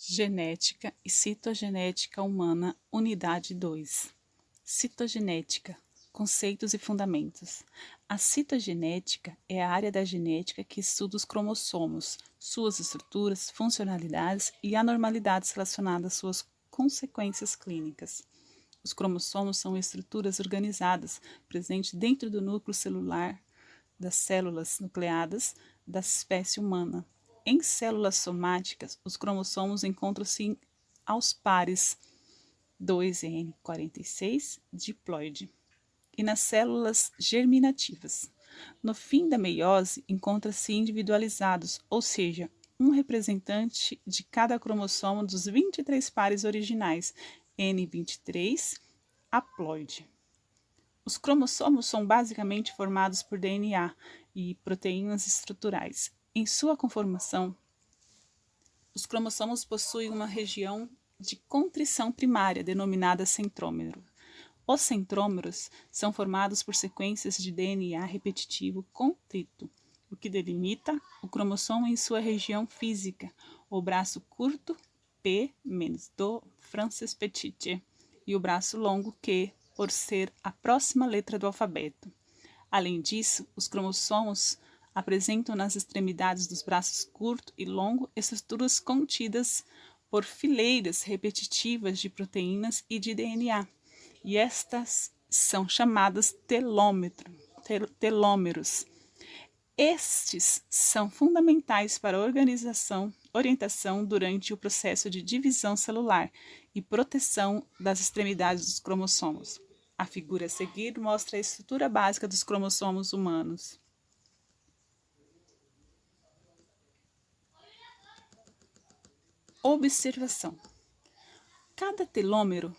Genética e citogenética humana, unidade 2. Citogenética, conceitos e fundamentos. A citogenética é a área da genética que estuda os cromossomos, suas estruturas, funcionalidades e anormalidades relacionadas às suas consequências clínicas. Os cromossomos são estruturas organizadas presentes dentro do núcleo celular das células nucleadas da espécie humana. Em células somáticas, os cromossomos encontram-se aos pares 2n46 diploide e nas células germinativas. No fim da meiose, encontram-se individualizados, ou seja, um representante de cada cromossomo dos 23 pares originais, N23 haploide. Os cromossomos são basicamente formados por DNA e proteínas estruturais. Em sua conformação, os cromossomos possuem uma região de contrição primária, denominada centrômero. Os centrômeros são formados por sequências de DNA repetitivo contrito, o que delimita o cromossomo em sua região física, o braço curto, P- do Francis Petit, e o braço longo, Q, por ser a próxima letra do alfabeto. Além disso, os cromossomos apresentam nas extremidades dos braços curto e longo estruturas contidas por fileiras repetitivas de proteínas e de DNA, e estas são chamadas telômeros. Estes são fundamentais para a orientação durante o processo de divisão celular e proteção das extremidades dos cromossomos. A figura a seguir mostra a estrutura básica dos cromossomos humanos. Observação: cada telômero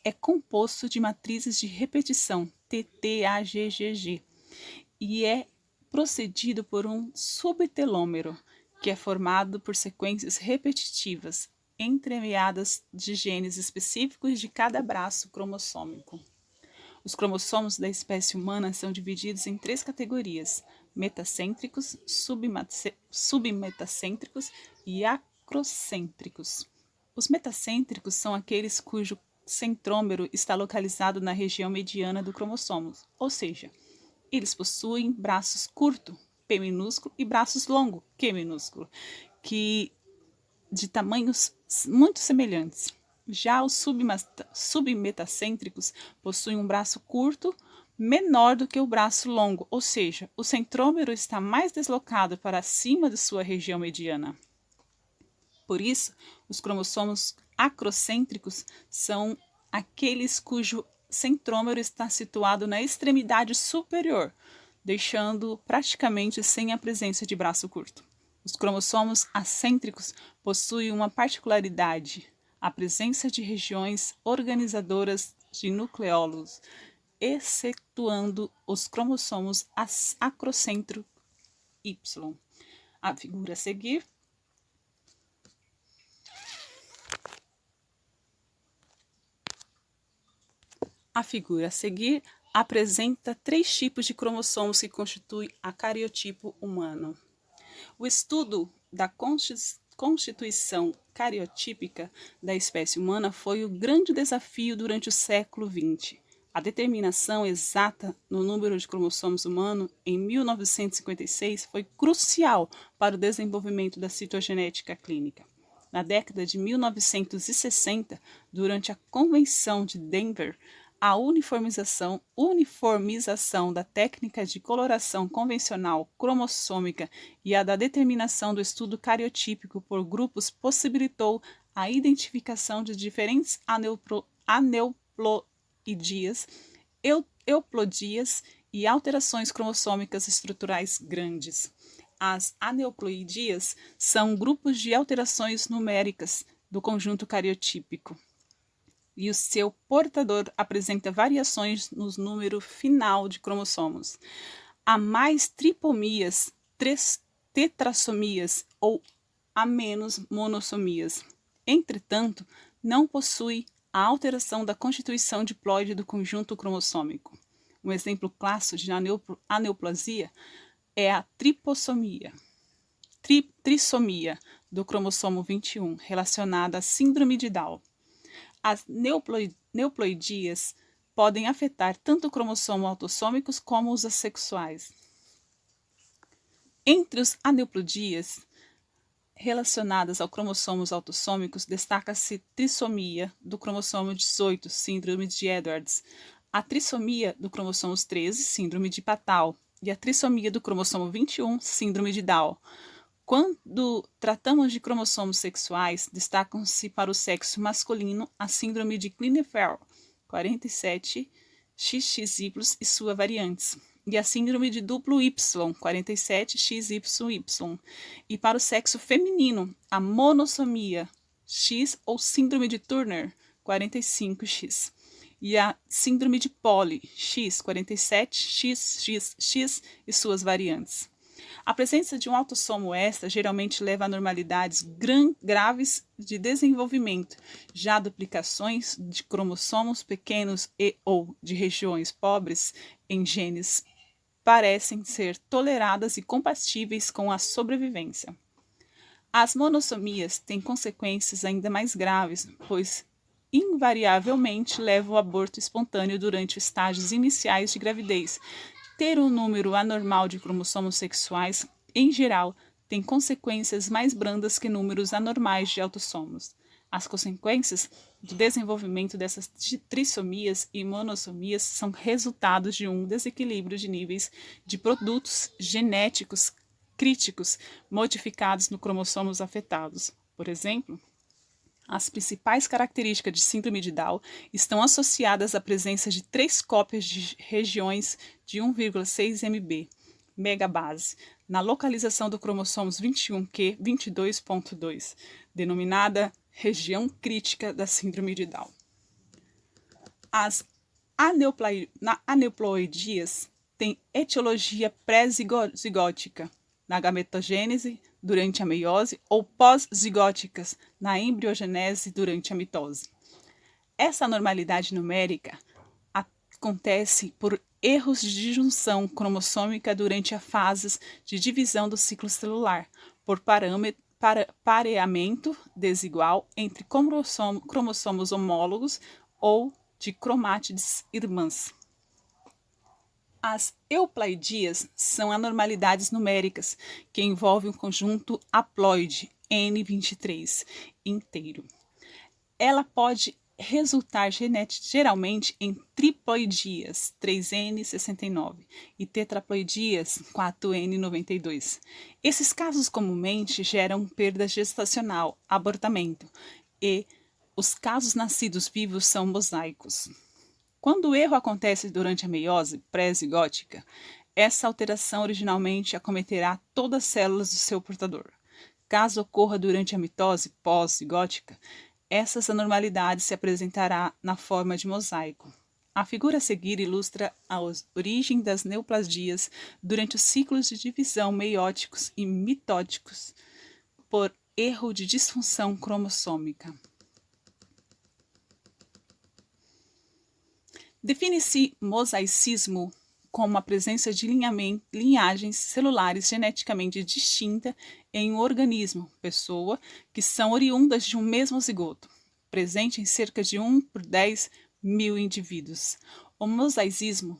é composto de matrizes de repetição, TTAGGG, e é precedido por um subtelômero, que é formado por sequências repetitivas, entremeadas de genes específicos de cada braço cromossômico. Os cromossomos da espécie humana são divididos em 3 categorias: metacêntricos, submetacêntricos e acrocêntricos. Os metacêntricos são aqueles cujo centrômero está localizado na região mediana do cromossomo, ou seja, eles possuem braços curto, P minúsculo, e braços longo, Q minúsculo, que de tamanhos muito semelhantes. Já os submetacêntricos possuem um braço curto, menor do que o braço longo, ou seja, o centrômero está mais deslocado para cima de sua região mediana. Por isso, os cromossomos acrocêntricos são aqueles cujo centrômero está situado na extremidade superior, deixando praticamente sem a presença de braço curto. Os cromossomos acêntricos possuem uma particularidade: a presença de regiões organizadoras de nucleolos, excetuando os cromossomos acrocêntrico Y. A figura a seguir apresenta 3 tipos de cromossomos que constituem a cariotipo humano. O estudo da constituição cariotípica da espécie humana foi o grande desafio durante o século XX. A determinação exata no número de cromossomos humanos em 1956 foi crucial para o desenvolvimento da citogenética clínica. Na década de 1960, durante a Convenção de Denver, a uniformização da técnica de coloração convencional cromossômica e a da determinação do estudo cariotípico por grupos possibilitou a identificação de diferentes aneuploidias, euplodias e alterações cromossômicas estruturais grandes. As aneuploidias são grupos de alterações numéricas do conjunto cariotípico, e o seu portador apresenta variações no número final de cromossomos. Há mais tripomias, tetrassomias ou há menos monossomias. Entretanto, não possui a alteração da constituição diploide do conjunto cromossômico. Um exemplo clássico de aneuplosia é a tripossomia. trissomia do cromossomo 21, relacionada à síndrome de Down. As neuploidias podem afetar tanto cromossomos autossômicos como os assexuais. Entre os aneuploidias relacionadas aos cromossomos autossômicos, destaca-se trissomia do cromossomo 18, síndrome de Edwards, a trissomia do cromossomo 13, síndrome de Patau, e a trissomia do cromossomo 21, síndrome de Down. Quando tratamos de cromossomos sexuais, destacam-se para o sexo masculino a síndrome de Klinefelter, 47, XXY e suas variantes, e a síndrome de duplo Y, 47, XYY, e para o sexo feminino, a monossomia X ou síndrome de Turner, 45X, e a síndrome de Poli, X, 47, XXX e suas variantes. A presença de um autossomo extra geralmente leva a anormalidades graves de desenvolvimento, já duplicações de cromossomos pequenos e ou de regiões pobres em genes parecem ser toleradas e compatíveis com a sobrevivência. As monossomias têm consequências ainda mais graves, pois invariavelmente levam ao aborto espontâneo durante os estágios iniciais de gravidez. Ter um número anormal de cromossomos sexuais, em geral, tem consequências mais brandas que números anormais de autossomos. As consequências do desenvolvimento dessas trissomias e monossomias são resultados de um desequilíbrio de níveis de produtos genéticos críticos modificados nos cromossomos afetados. Por exemplo, as principais características de síndrome de Down estão associadas à presença de 3 cópias de regiões de 1,6 mb megabase na localização do cromossomo 21q 22.2, denominada região crítica da síndrome de Down. As aneuploidias têm etiologia pré-zigótica na gametogênese durante a meiose ou pós-zigóticas na embriogenese durante a mitose. Essa anormalidade numérica acontece por erros de disjunção cromossômica durante as fases de divisão do ciclo celular, por pareamento desigual entre cromossomos homólogos ou de cromátides irmãs. As euploidias são anormalidades numéricas que envolvem um conjunto haploide N23 inteiro. Ela pode resultar geralmente em triploidias 3N69 e tetraploidias 4N92. Esses casos comumente geram perda gestacional, abortamento, e os casos nascidos vivos são mosaicos. Quando o erro acontece durante a meiose pré-zigótica, essa alteração originalmente acometerá todas as células do seu portador. Caso ocorra durante a mitose pós-zigótica, essas anormalidades se apresentará na forma de mosaico. A figura a seguir ilustra a origem das neoplasias durante os ciclos de divisão meióticos e mitóticos por erro de disfunção cromossômica. Define-se mosaicismo como a presença de linhagens celulares geneticamente distintas em um organismo, pessoa, que são oriundas de um mesmo zigoto, presente em cerca de 1 por 10 mil indivíduos. O mosaicismo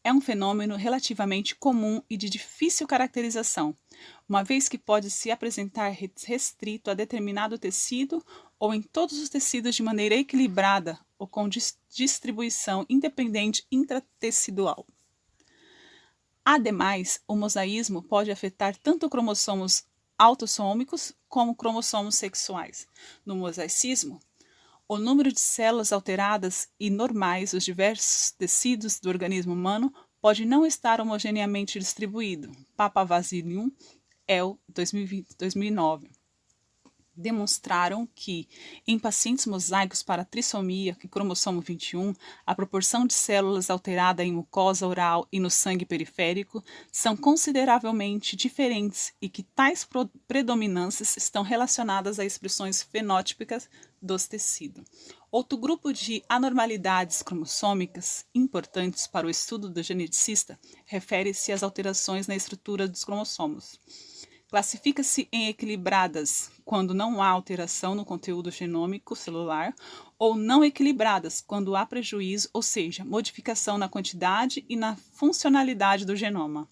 é um fenômeno relativamente comum e de difícil caracterização, uma vez que pode se apresentar restrito a determinado tecido ou em todos os tecidos de maneira equilibrada ou com distribuição independente intratecidual. Ademais, o mosaísmo pode afetar tanto cromossomos autossômicos como cromossomos sexuais. No mosaicismo, o número de células alteradas e normais dos diversos tecidos do organismo humano pode não estar homogeneamente distribuído. Papavasilium, El, 2009. Demonstraram que, em pacientes mosaicos para trissomia e cromossomo 21, a proporção de células alterada em mucosa oral e no sangue periférico são consideravelmente diferentes e que tais predominâncias estão relacionadas a expressões fenótipicas dos tecidos. Outro grupo de anormalidades cromossômicas importantes para o estudo do geneticista refere-se às alterações na estrutura dos cromossomos. Classifica-se em equilibradas quando não há alteração no conteúdo genômico celular ou não equilibradas quando há prejuízo, ou seja, modificação na quantidade e na funcionalidade do genoma.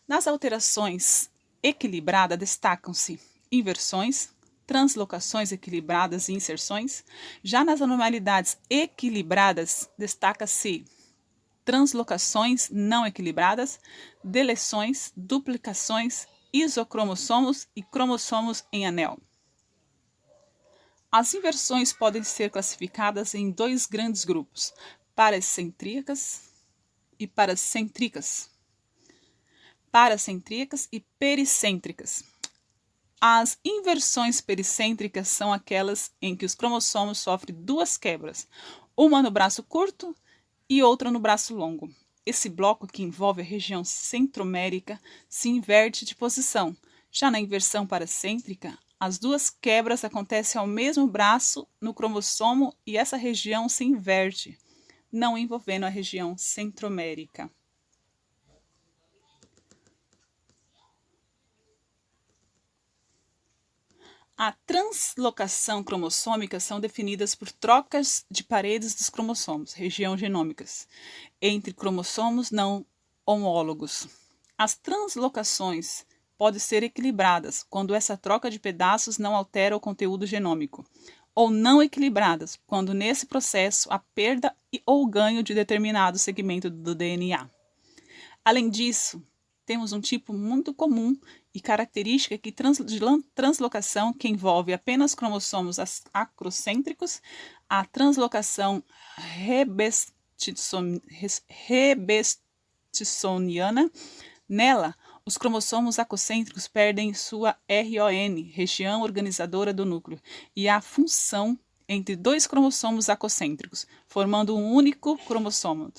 Nas alterações equilibradas destacam-se inversões, translocações equilibradas e inserções. Já nas anormalidades equilibradas, destaca-se translocações não equilibradas, deleções, duplicações, isocromossomos e cromossomos em anel. As inversões podem ser classificadas em dois grandes grupos, paracentrícas e paracêntricas. Paracentrícas e pericêntricas. As inversões pericêntricas são aquelas em que os cromossomos sofrem duas quebras, uma no braço curto e outra no braço longo. Esse bloco, que envolve a região centromérica, se inverte de posição. Já na inversão paracêntrica, as duas quebras acontecem ao mesmo braço no cromossomo e essa região se inverte, não envolvendo a região centromérica. A translocação cromossômica são definidas por trocas de paredes dos cromossomos, região genômicas, entre cromossomos não homólogos. As translocações podem ser equilibradas quando essa troca de pedaços não altera o conteúdo genômico, ou não equilibradas quando nesse processo há perda ou ganho de determinado segmento do DNA. Além disso, temos um tipo muito comum e característica de translocação que envolve apenas cromossomos acrocêntricos, a translocação rebestisoniana. Nela, os cromossomos acocêntricos perdem sua RON, região organizadora do núcleo, e a função entre dois cromossomos acocêntricos, formando um único cromossomo.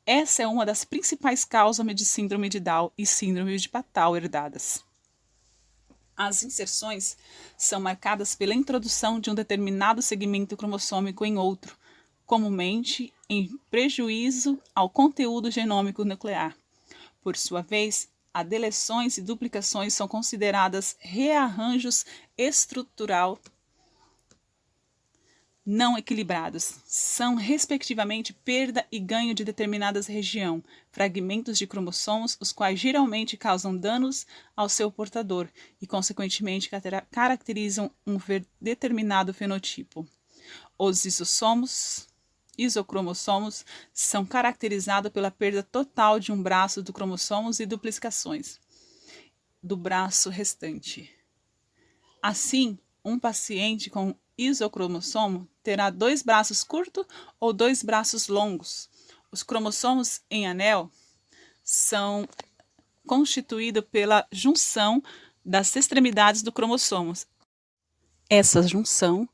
Essa é uma das principais causas de síndrome de Down e síndrome de Patau herdadas. As inserções são marcadas pela introdução de um determinado segmento cromossômico em outro, comumente em prejuízo ao conteúdo genômico nuclear. Por sua vez, as deleções e duplicações são consideradas rearranjos estrutural não equilibrados. São, respectivamente, perda e ganho de determinadas região, fragmentos de cromossomos, os quais geralmente causam danos ao seu portador e, consequentemente, caracterizam um determinado fenotipo. Os isocromossomos são caracterizados pela perda total de um braço do cromossomos e duplicações do braço restante. Assim, um paciente com isocromossomo terá dois braços curtos ou dois braços longos. Os cromossomos em anel são constituídos pela junção das extremidades do cromossomo. Essa junção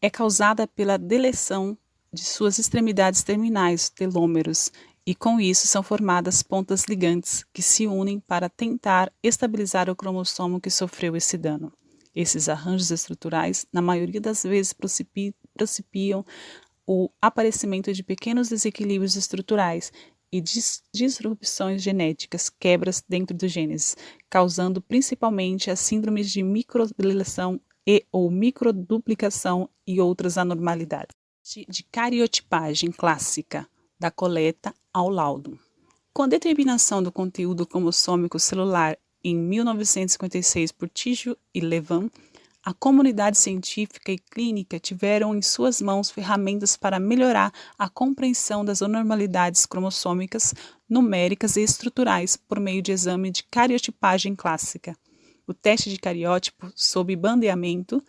é causada pela deleção de suas extremidades terminais, telômeros, e com isso são formadas pontas ligantes que se unem para tentar estabilizar o cromossomo que sofreu esse dano. Esses arranjos estruturais, na maioria das vezes, precipitam o aparecimento de pequenos desequilíbrios estruturais e disrupções genéticas, quebras dentro do gênese, causando principalmente as síndromes de microdeleção e ou microduplicação e outras anormalidades. De cariotipagem clássica, da coleta ao laudo. Com a determinação do conteúdo cromossômico celular em 1956 por Tijoux e Levin, a comunidade científica e clínica tiveram em suas mãos ferramentas para melhorar a compreensão das anormalidades cromossômicas, numéricas e estruturais por meio de exame de cariotipagem clássica. O teste de cariótipo sob bandeamento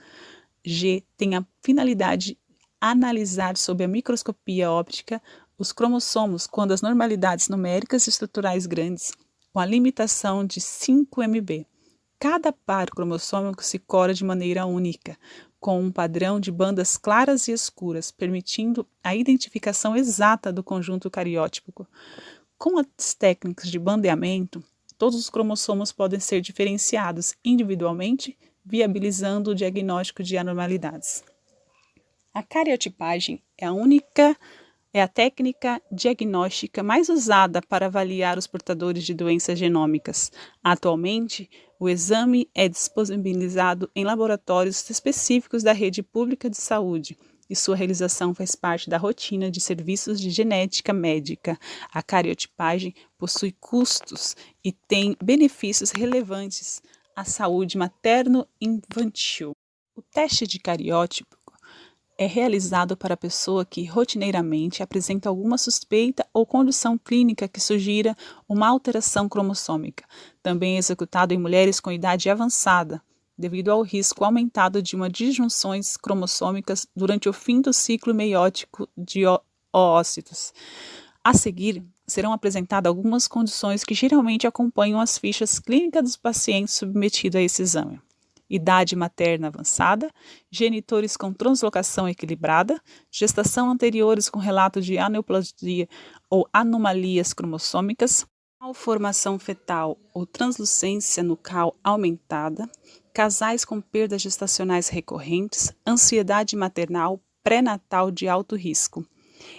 G tem a finalidade de analisar sob a microscopia óptica os cromossomos quando as normalidades numéricas e estruturais grandes, com a limitação de 5 mb. Cada par cromossômico se cora de maneira única, com um padrão de bandas claras e escuras, permitindo a identificação exata do conjunto cariótipo. Com as técnicas de bandeamento, todos os cromossomos podem ser diferenciados individualmente, viabilizando o diagnóstico de anormalidades. A cariotipagem é a técnica diagnóstica mais usada para avaliar os portadores de doenças genômicas. Atualmente, o exame é disponibilizado em laboratórios específicos da rede pública de saúde e sua realização faz parte da rotina de serviços de genética médica. A cariotipagem possui custos e tem benefícios relevantes à saúde materno-infantil. O teste de cariótipo é realizado para a pessoa que rotineiramente apresenta alguma suspeita ou condição clínica que sugira uma alteração cromossômica. Também é executado em mulheres com idade avançada, devido ao risco aumentado de uma disjunções cromossômicas durante o fim do ciclo meiótico de oócitos. A seguir, serão apresentadas algumas condições que geralmente acompanham as fichas clínicas dos pacientes submetidos a esse exame: idade materna avançada, genitores com translocação equilibrada, gestação anteriores com relato de aneuplosia ou anomalias cromossômicas, malformação fetal ou translucência nucal aumentada, casais com perdas gestacionais recorrentes, ansiedade maternal, pré-natal de alto risco.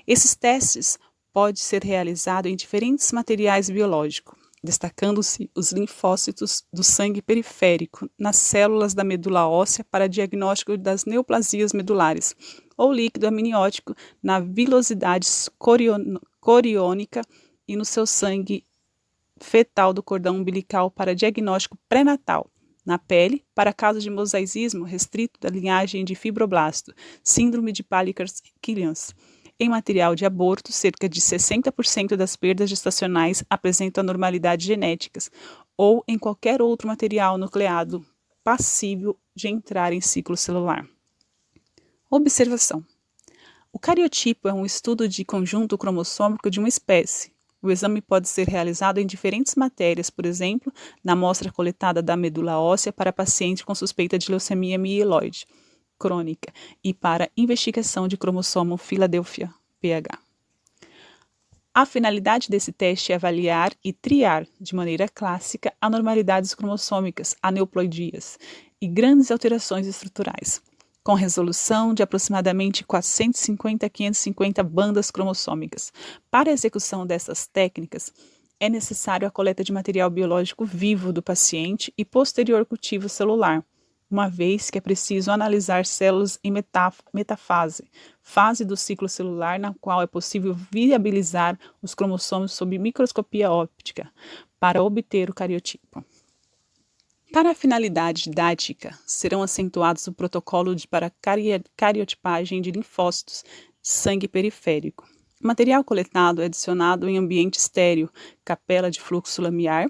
Esses testes podem ser realizados em diferentes materiais biológicos, destacando-se os linfócitos do sangue periférico nas células da medula óssea para diagnóstico das neoplasias medulares, ou líquido amniótico na vilosidade coriônica e no seu sangue fetal do cordão umbilical para diagnóstico pré-natal, na pele, para casos de mosaicismo restrito da linhagem de fibroblasto, síndrome de Palikar-Killian. Em material de aborto, cerca de 60% das perdas gestacionais apresentam anormalidades genéticas, ou em qualquer outro material nucleado passível de entrar em ciclo celular. Observação: o cariotipo é um estudo de conjunto cromossômico de uma espécie. O exame pode ser realizado em diferentes matérias, por exemplo, na amostra coletada da medula óssea para paciente com suspeita de leucemia mieloide crônica e para investigação de cromossomo Philadelphia PH. A finalidade desse teste é avaliar e triar, de maneira clássica, anormalidades cromossômicas, aneuploidias e grandes alterações estruturais, com resolução de aproximadamente 450 a 550 bandas cromossômicas. Para a execução dessas técnicas, é necessário a coleta de material biológico vivo do paciente e posterior cultivo celular, uma vez que é preciso analisar células em metafase, fase do ciclo celular na qual é possível viabilizar os cromossomos sob microscopia óptica, para obter o cariotipo. Para a finalidade didática, serão acentuados o protocolo para cariotipagem de linfócitos de sangue periférico. O material coletado é adicionado em ambiente estéril, capela de fluxo lamiar,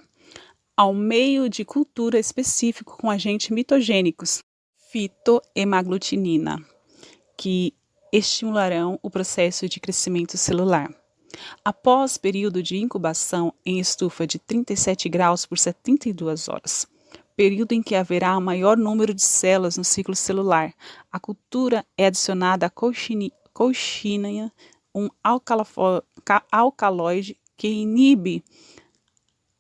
ao meio de cultura específico com agentes mitogênicos, fitohemaglutinina, que estimularão o processo de crescimento celular. Após período de incubação em estufa de 37 graus por 72 horas, período em que haverá maior número de células no ciclo celular, a cultura é adicionada a colchicina, um alcaloide que inibe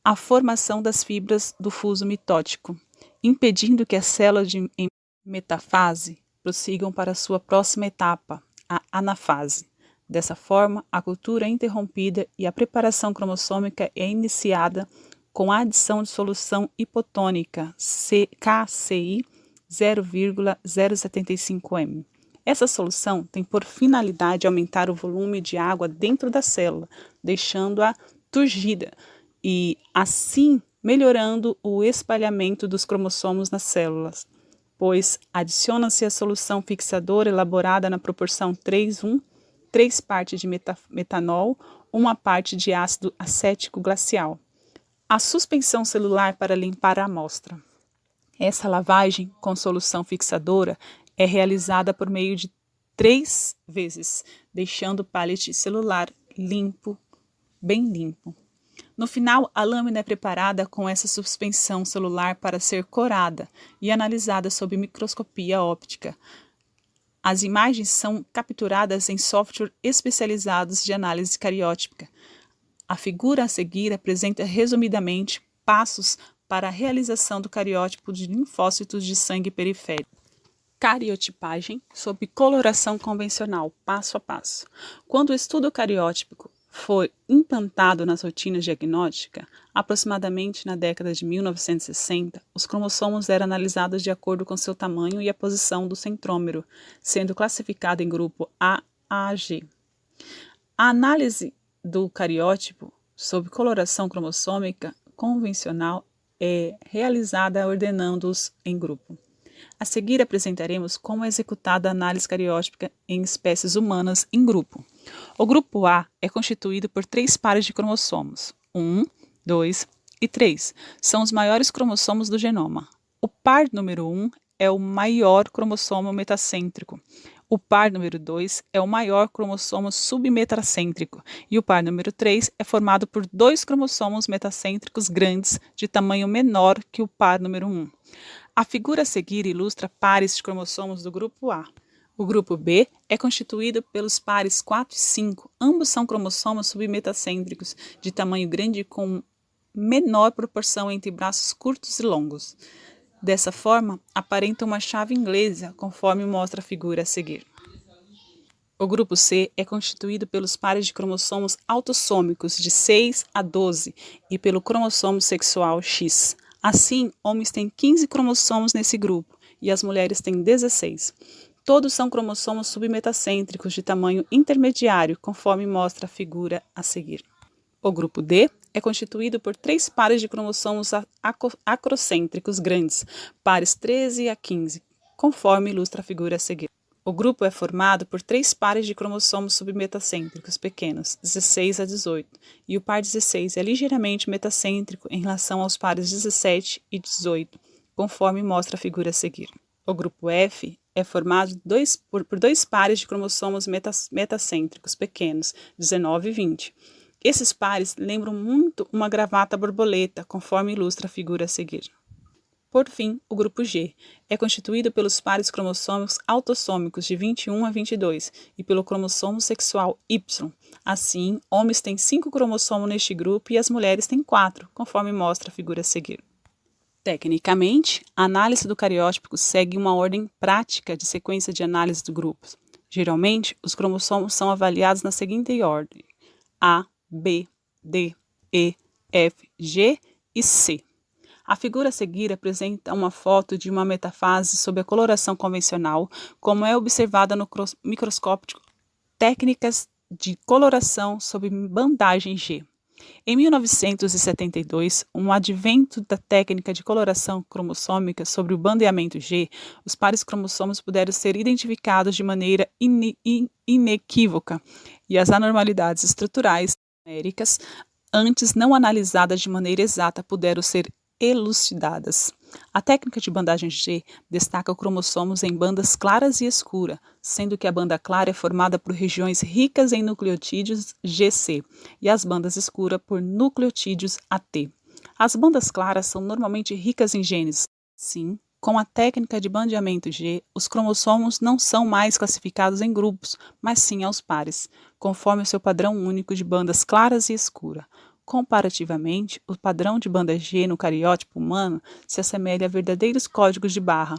a formação das fibras do fuso mitótico, impedindo que as células em metafase prossigam para sua próxima etapa, a anafase. Dessa forma, a cultura é interrompida e a preparação cromossômica é iniciada com a adição de solução hipotônica KCI 0,075 m. Essa solução tem por finalidade aumentar o volume de água dentro da célula, deixando-a turgida, e, assim, melhorando o espalhamento dos cromossomos nas células, pois adiciona-se a solução fixadora elaborada na proporção 3:1, 3 partes de metanol, 1 parte de ácido acético glacial. A suspensão celular para limpar a amostra. Essa lavagem com solução fixadora é realizada por meio de 3 vezes, deixando o pallet celular limpo, bem limpo. No final, a lâmina é preparada com essa suspensão celular para ser corada e analisada sob microscopia óptica. As imagens são capturadas em software especializados de análise cariótica. A figura a seguir apresenta resumidamente passos para a realização do cariótipo de linfócitos de sangue periférico. Cariotipagem sob coloração convencional, passo a passo. Quando o estudo cariótipico foi implantado nas rotinas diagnósticas, aproximadamente na década de 1960, os cromossomos eram analisados de acordo com seu tamanho e a posição do centrômero, sendo classificado em grupo A a G. A análise do cariótipo sob coloração cromossômica convencional é realizada ordenando-os em grupo. A seguir apresentaremos como é executada a análise cariótipica em espécies humanas em grupo. O grupo A é constituído por 3 pares de cromossomos, 1, 2 e 3. São os maiores cromossomos do genoma. O par número 1 é o maior cromossomo metacêntrico. O par número 2 é o maior cromossomo submetacêntrico e o par número 3 é formado por 2 cromossomos metacêntricos grandes de tamanho menor que o par número 1. A figura a seguir ilustra pares de cromossomos do grupo A. O grupo B é constituído pelos pares 4 e 5. Ambos são cromossomos submetacêntricos de tamanho grande com menor proporção entre braços curtos e longos. Dessa forma, aparenta uma chave inglesa, conforme mostra a figura a seguir. O grupo C é constituído pelos pares de cromossomos autossômicos de 6 a 12 e pelo cromossomo sexual X. Assim, homens têm 15 cromossomos nesse grupo e as mulheres têm 16. Todos são cromossomos submetacêntricos de tamanho intermediário, conforme mostra a figura a seguir. O grupo D é constituído por 3 pares de cromossomos acrocêntricos grandes, pares 13 a 15, conforme ilustra a figura a seguir. O grupo é formado por 3 pares de cromossomos submetacêntricos pequenos, 16 a 18, e o par 16 é ligeiramente metacêntrico em relação aos pares 17 e 18, conforme mostra a figura a seguir. O grupo F é formado por 2 pares de cromossomos metacêntricos pequenos, 19 e 20. Esses pares lembram muito uma gravata borboleta, conforme ilustra a figura a seguir. Por fim, o grupo G é constituído pelos pares cromossômicos autossômicos de 21 a 22 e pelo cromossomo sexual Y. Assim, homens têm 5 cromossomos neste grupo e as mulheres têm 4, conforme mostra a figura a seguir. Tecnicamente, a análise do cariótipo segue uma ordem prática de sequência de análise de grupos. Geralmente, os cromossomos são avaliados na seguinte ordem: A, B, D, E, F, G e C. A figura a seguir apresenta uma foto de uma metafase sob a coloração convencional, como é observada no microscópio. Técnicas de coloração sob bandagem G. Em 1972, um advento da técnica de coloração cromossômica sobre o bandeamento G, os pares cromossomos puderam ser identificados de maneira inequívoca e as anormalidades estruturais numéricas, antes não analisadas de maneira exata, puderam ser elucidadas. A técnica de bandagem G destaca cromossomos em bandas claras e escuras, sendo que a banda clara é formada por regiões ricas em nucleotídeos GC e as bandas escuras por nucleotídeos AT. As bandas claras são normalmente ricas em genes. Sim, com a técnica de bandeamento G, os cromossomos não são mais classificados em grupos, mas sim aos pares, conforme o seu padrão único de bandas claras e escuras. Comparativamente, o padrão de banda G no cariótipo humano se assemelha a verdadeiros códigos de barra,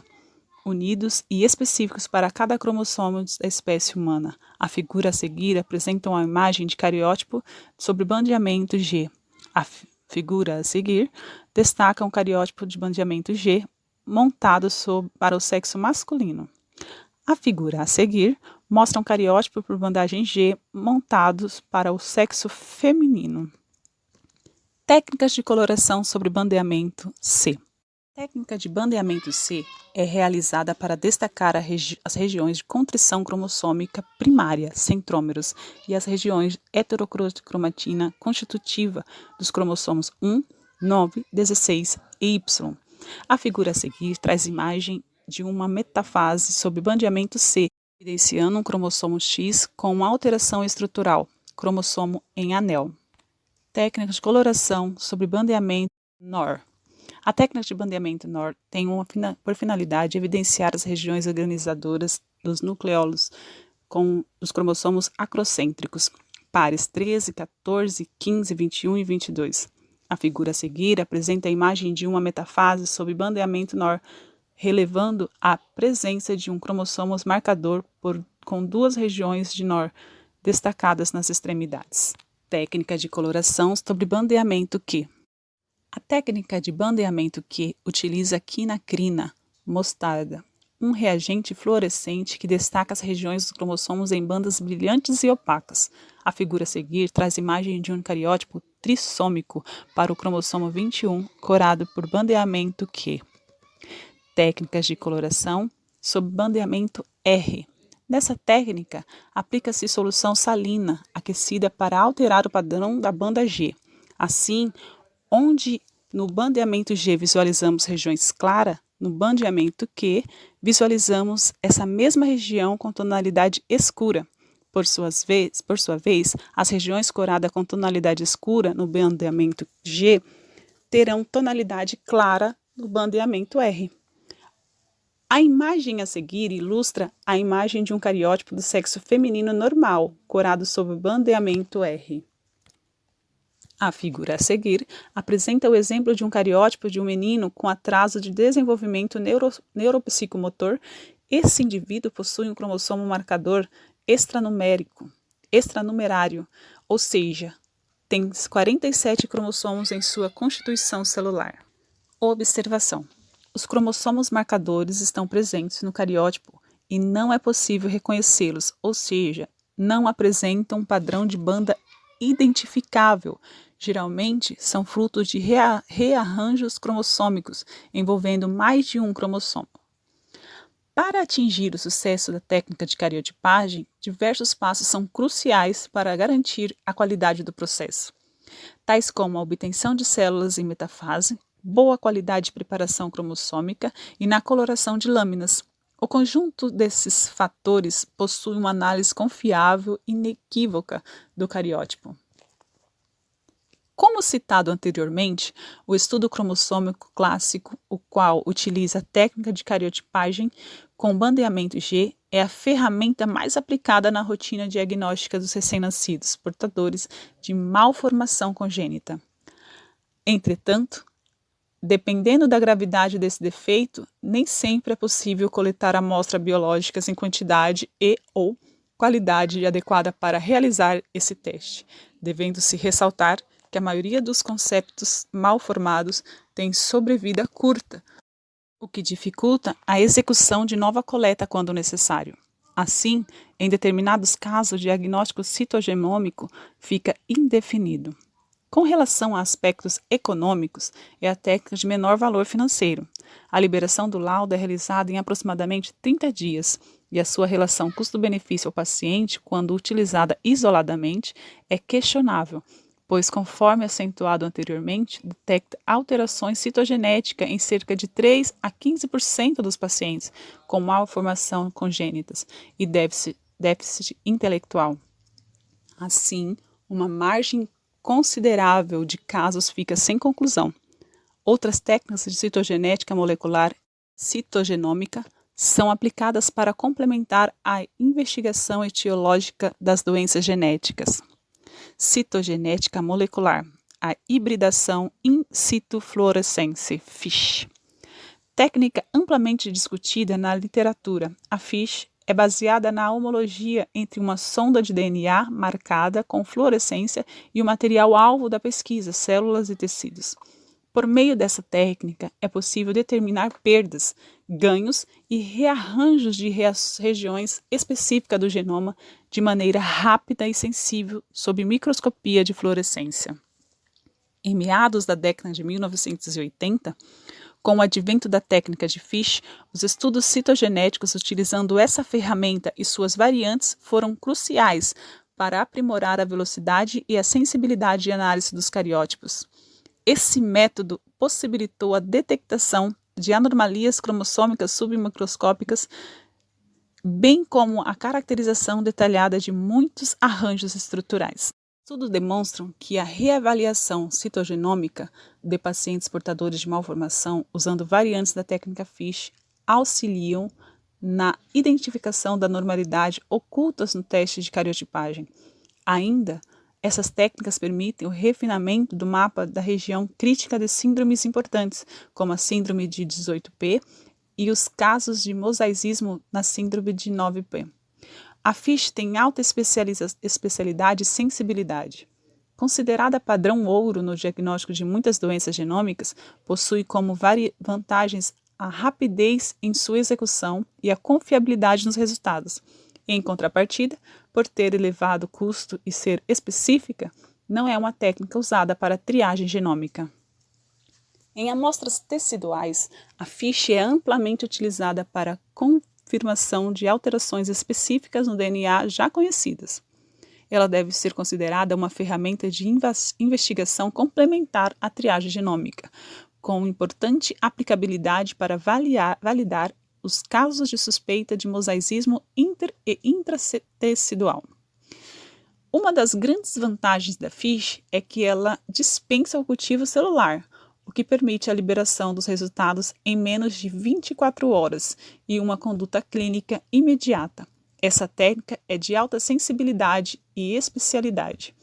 unidos e específicos para cada cromossomo da espécie humana. A figura a seguir apresenta uma imagem de cariótipo sobre bandeamento G. A figura a seguir destaca um cariótipo de bandeamento G montado para o sexo masculino. A figura a seguir mostra um cariótipo por bandagem G montados para o sexo feminino. Técnicas de coloração sobre bandeamento C. A técnica de bandeamento C é realizada para destacar as regiões de contrição cromossômica primária, centrômeros, e as regiões heterocromatina constitutiva dos cromossomos 1, 9, 16 e Y. A figura a seguir traz imagem de uma metafase sob bandeamento C, evidenciando um cromossomo X com uma alteração estrutural, cromossomo em anel. Técnica de coloração sobre bandeamento NOR. A técnica de bandeamento NOR tem por finalidade evidenciar as regiões organizadoras dos nucleolos dos cromossomos acrocêntricos, pares 13, 14, 15, 21 e 22. A figura a seguir apresenta a imagem de uma metafase sob bandeamento NOR relevando a presença de um cromossomo marcador com 2 regiões de NOR destacadas nas extremidades. Técnica de coloração sobre bandeamento Q. A técnica de bandeamento Q utiliza quinacrina mostarda, um reagente fluorescente que destaca as regiões dos cromossomos em bandas brilhantes e opacas. A figura a seguir traz imagem de um cariótipo trissômico para o cromossomo 21, corado por bandeamento Q. Técnicas de coloração sob bandeamento R. Nessa técnica, aplica-se solução salina aquecida para alterar o padrão da banda G. Assim, onde no bandeamento G visualizamos regiões claras, no bandeamento Q visualizamos essa mesma região com tonalidade escura. Por sua vez, as regiões coradas com tonalidade escura no bandeamento G terão tonalidade clara no bandeamento R. A imagem a seguir ilustra a imagem de um cariótipo do sexo feminino normal, corado sob bandeamento R. A figura a seguir apresenta o exemplo de um cariótipo de um menino com atraso de desenvolvimento neuropsicomotor. Esse indivíduo possui um cromossomo marcador extranumerário, ou seja, tem 47 cromossomos em sua constituição celular. Observação: os cromossomos marcadores estão presentes no cariótipo e não é possível reconhecê-los, ou seja, não apresentam um padrão de banda identificável. Geralmente, são frutos de rearranjos cromossômicos envolvendo mais de um cromossomo. Para atingir o sucesso da técnica de cariotipagem, diversos passos são cruciais para garantir a qualidade do processo, tais como a obtenção de células em metafase, boa qualidade de preparação cromossômica e na coloração de lâminas. O conjunto desses fatores possui uma análise confiável e inequívoca do cariótipo. Como citado anteriormente, o estudo cromossômico clássico, o qual utiliza a técnica de cariotipagem com bandeamento G, é a ferramenta mais aplicada na rotina diagnóstica dos recém-nascidos portadores de malformação congênita. Entretanto, dependendo da gravidade desse defeito, nem sempre é possível coletar amostras biológicas em quantidade e/ou qualidade adequada para realizar esse teste, devendo-se ressaltar que a maioria dos conceptos mal formados tem sobrevida curta, o que dificulta a execução de nova coleta quando necessário. Assim, em determinados casos, o diagnóstico citogenômico fica indefinido. Com relação a aspectos econômicos, é a técnica de menor valor financeiro. A liberação do laudo é realizada em aproximadamente 30 dias e a sua relação custo-benefício ao paciente, quando utilizada isoladamente, é questionável, pois, conforme acentuado anteriormente, detecta alterações citogenéticas em cerca de 3 a 15% dos pacientes com malformação congênitas e déficit intelectual. Assim, uma margem considerável de casos fica sem conclusão. Outras técnicas de citogenética molecular citogenômica são aplicadas para complementar a investigação etiológica das doenças genéticas. Citogenética molecular, a hibridação in situ fluorescência, FISH. Técnica amplamente discutida na literatura, a FISH é baseada na homologia entre uma sonda de DNA marcada com fluorescência e o material-alvo da pesquisa, células e tecidos. Por meio dessa técnica, é possível determinar perdas, ganhos e rearranjos de regiões específicas do genoma de maneira rápida e sensível sob microscopia de fluorescência. Em meados da década de 1980, com o advento da técnica de FISH, os estudos citogenéticos utilizando essa ferramenta e suas variantes foram cruciais para aprimorar a velocidade e a sensibilidade de análise dos cariótipos. Esse método possibilitou a detectação de anomalias cromossômicas submicroscópicas, bem como a caracterização detalhada de muitos arranjos estruturais. Estudos demonstram que a reavaliação citogenômica de pacientes portadores de malformação usando variantes da técnica FISH auxiliam na identificação da normalidade ocultas no teste de cariotipagem. Ainda, essas técnicas permitem o refinamento do mapa da região crítica de síndromes importantes, como a síndrome de 18p e os casos de mosaicismo na síndrome de 9p. A FISH tem alta especialidade e sensibilidade. Considerada padrão ouro no diagnóstico de muitas doenças genômicas, possui como vantagens a rapidez em sua execução e a confiabilidade nos resultados. Em contrapartida, por ter elevado custo e ser específica, não é uma técnica usada para triagem genômica. Em amostras teciduais, a FISH é amplamente utilizada para confirmação de alterações específicas no DNA já conhecidas. Ela deve ser considerada uma ferramenta de investigação complementar à triagem genômica, com importante aplicabilidade para validar os casos de suspeita de mosaicismo inter- e intratecidual. Uma das grandes vantagens da FISH é que ela dispensa o cultivo celular, o que permite a liberação dos resultados em menos de 24 horas e uma conduta clínica imediata. Essa técnica é de alta sensibilidade e especialidade.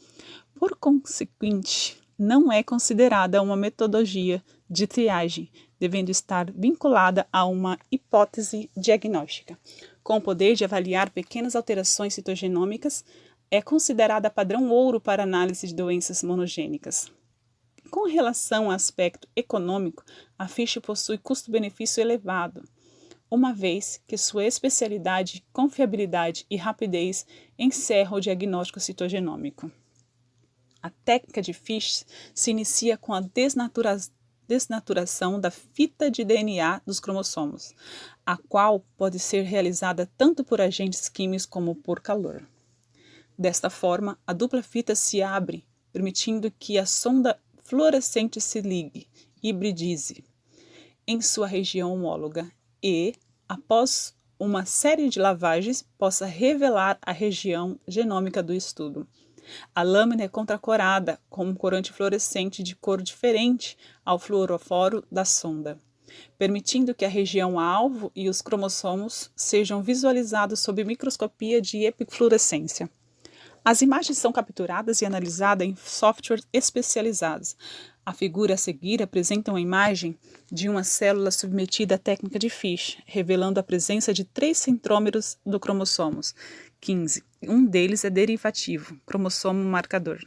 Por consequente, não é considerada uma metodologia de triagem, devendo estar vinculada a uma hipótese diagnóstica. Com o poder de avaliar pequenas alterações citogenômicas, é considerada padrão ouro para análise de doenças monogênicas. Com relação ao aspecto econômico, a FISH possui custo-benefício elevado, uma vez que sua especialidade, confiabilidade e rapidez encerram o diagnóstico citogenômico. A técnica de FISH se inicia com a desnaturação da fita de DNA dos cromossomos, a qual pode ser realizada tanto por agentes químicos como por calor. Desta forma, a dupla fita se abre, permitindo que a sonda fluorescente se ligue, hibridize, em sua região homóloga e, após uma série de lavagens, possa revelar a região genômica do estudo. A lâmina é contracorada com um corante fluorescente de cor diferente ao fluoroforo da sonda, permitindo que a região alvo e os cromossomos sejam visualizados sob microscopia de epifluorescência. As imagens são capturadas e analisadas em softwares especializados. A figura a seguir apresenta uma imagem de uma célula submetida à técnica de FISH, revelando a presença de 3 centrómeros do cromossomos 15. Um deles é derivativo, cromossomo marcador.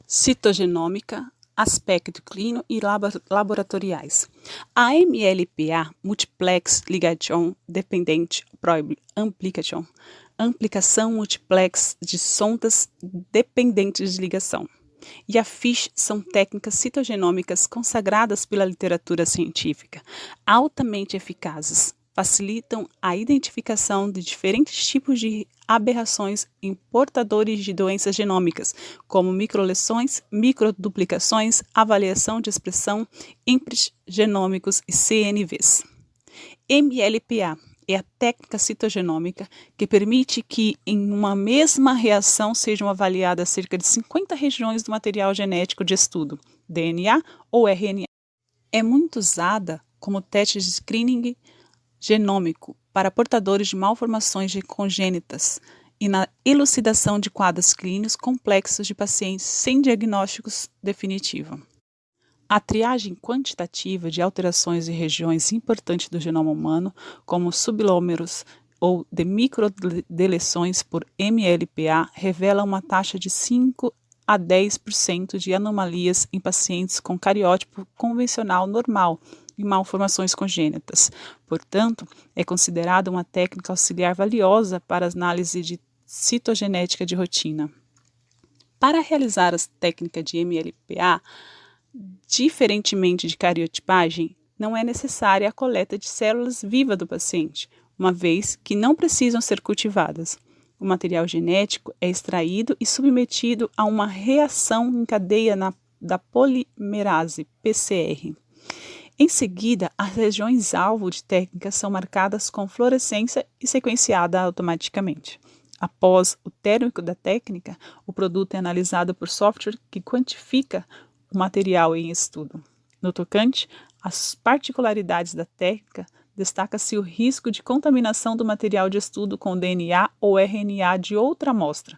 Citogenômica, aspecto clínico e laboratoriais. A MLPA, Multiplex Ligation Dependent Probe Amplification, amplificação multiplex de sondas dependentes de ligação, e a FISH são técnicas citogenômicas consagradas pela literatura científica, altamente eficazes, facilitam a identificação de diferentes tipos de aberrações em portadores de doenças genômicas, como microlesões, microduplicações, avaliação de expressão, imprints genômicos e CNVs. MLPA é a técnica citogenômica que permite que em uma mesma reação sejam avaliadas cerca de 50 regiões do material genético de estudo, DNA ou RNA. É muito usada como teste de screening genômico para portadores de malformações congênitas e na elucidação de quadros clínicos complexos de pacientes sem diagnósticos definitivos. A triagem quantitativa de alterações em regiões importantes do genoma humano, como sublômeros ou de microdeleções por MLPA, revela uma taxa de 5 a 10% de anomalias em pacientes com cariótipo convencional normal e malformações congênitas. Portanto, é considerada uma técnica auxiliar valiosa para a análise de citogenética de rotina. Para realizar as técnicas de MLPA, diferentemente de cariotipagem, não é necessária a coleta de células vivas do paciente, uma vez que não precisam ser cultivadas. O material genético é extraído e submetido a uma reação em cadeia da polimerase, PCR. Em seguida, as regiões-alvo de técnica são marcadas com fluorescência e sequenciadas automaticamente. Após o término da técnica, o produto é analisado por software que quantifica o material em estudo. No tocante às particularidades da técnica, destaca-se o risco de contaminação do material de estudo com DNA ou RNA de outra amostra.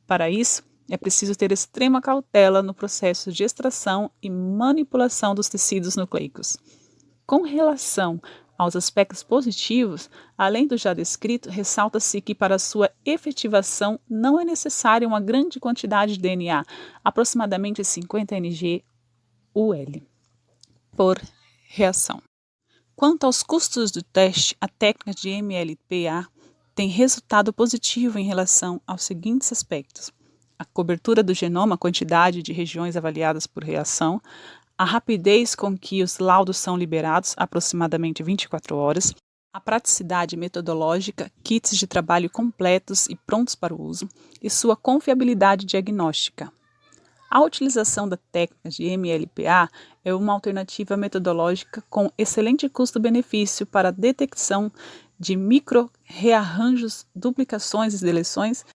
Para isso, é preciso ter extrema cautela no processo de extração e manipulação dos tecidos nucleicos. Com relação Aos aspectos positivos, além do já descrito, ressalta-se que para sua efetivação não é necessária uma grande quantidade de DNA, aproximadamente 50 ng/UL, por reação. Quanto aos custos do teste, a técnica de MLPA tem resultado positivo em relação aos seguintes aspectos: a cobertura do genoma, a quantidade de regiões avaliadas por reação, a rapidez com que os laudos são liberados, aproximadamente 24 horas, a praticidade metodológica, kits de trabalho completos e prontos para o uso, e sua confiabilidade diagnóstica. A utilização da técnica de MLPA é uma alternativa metodológica com excelente custo-benefício para a detecção de micro-rearranjos, duplicações e deleções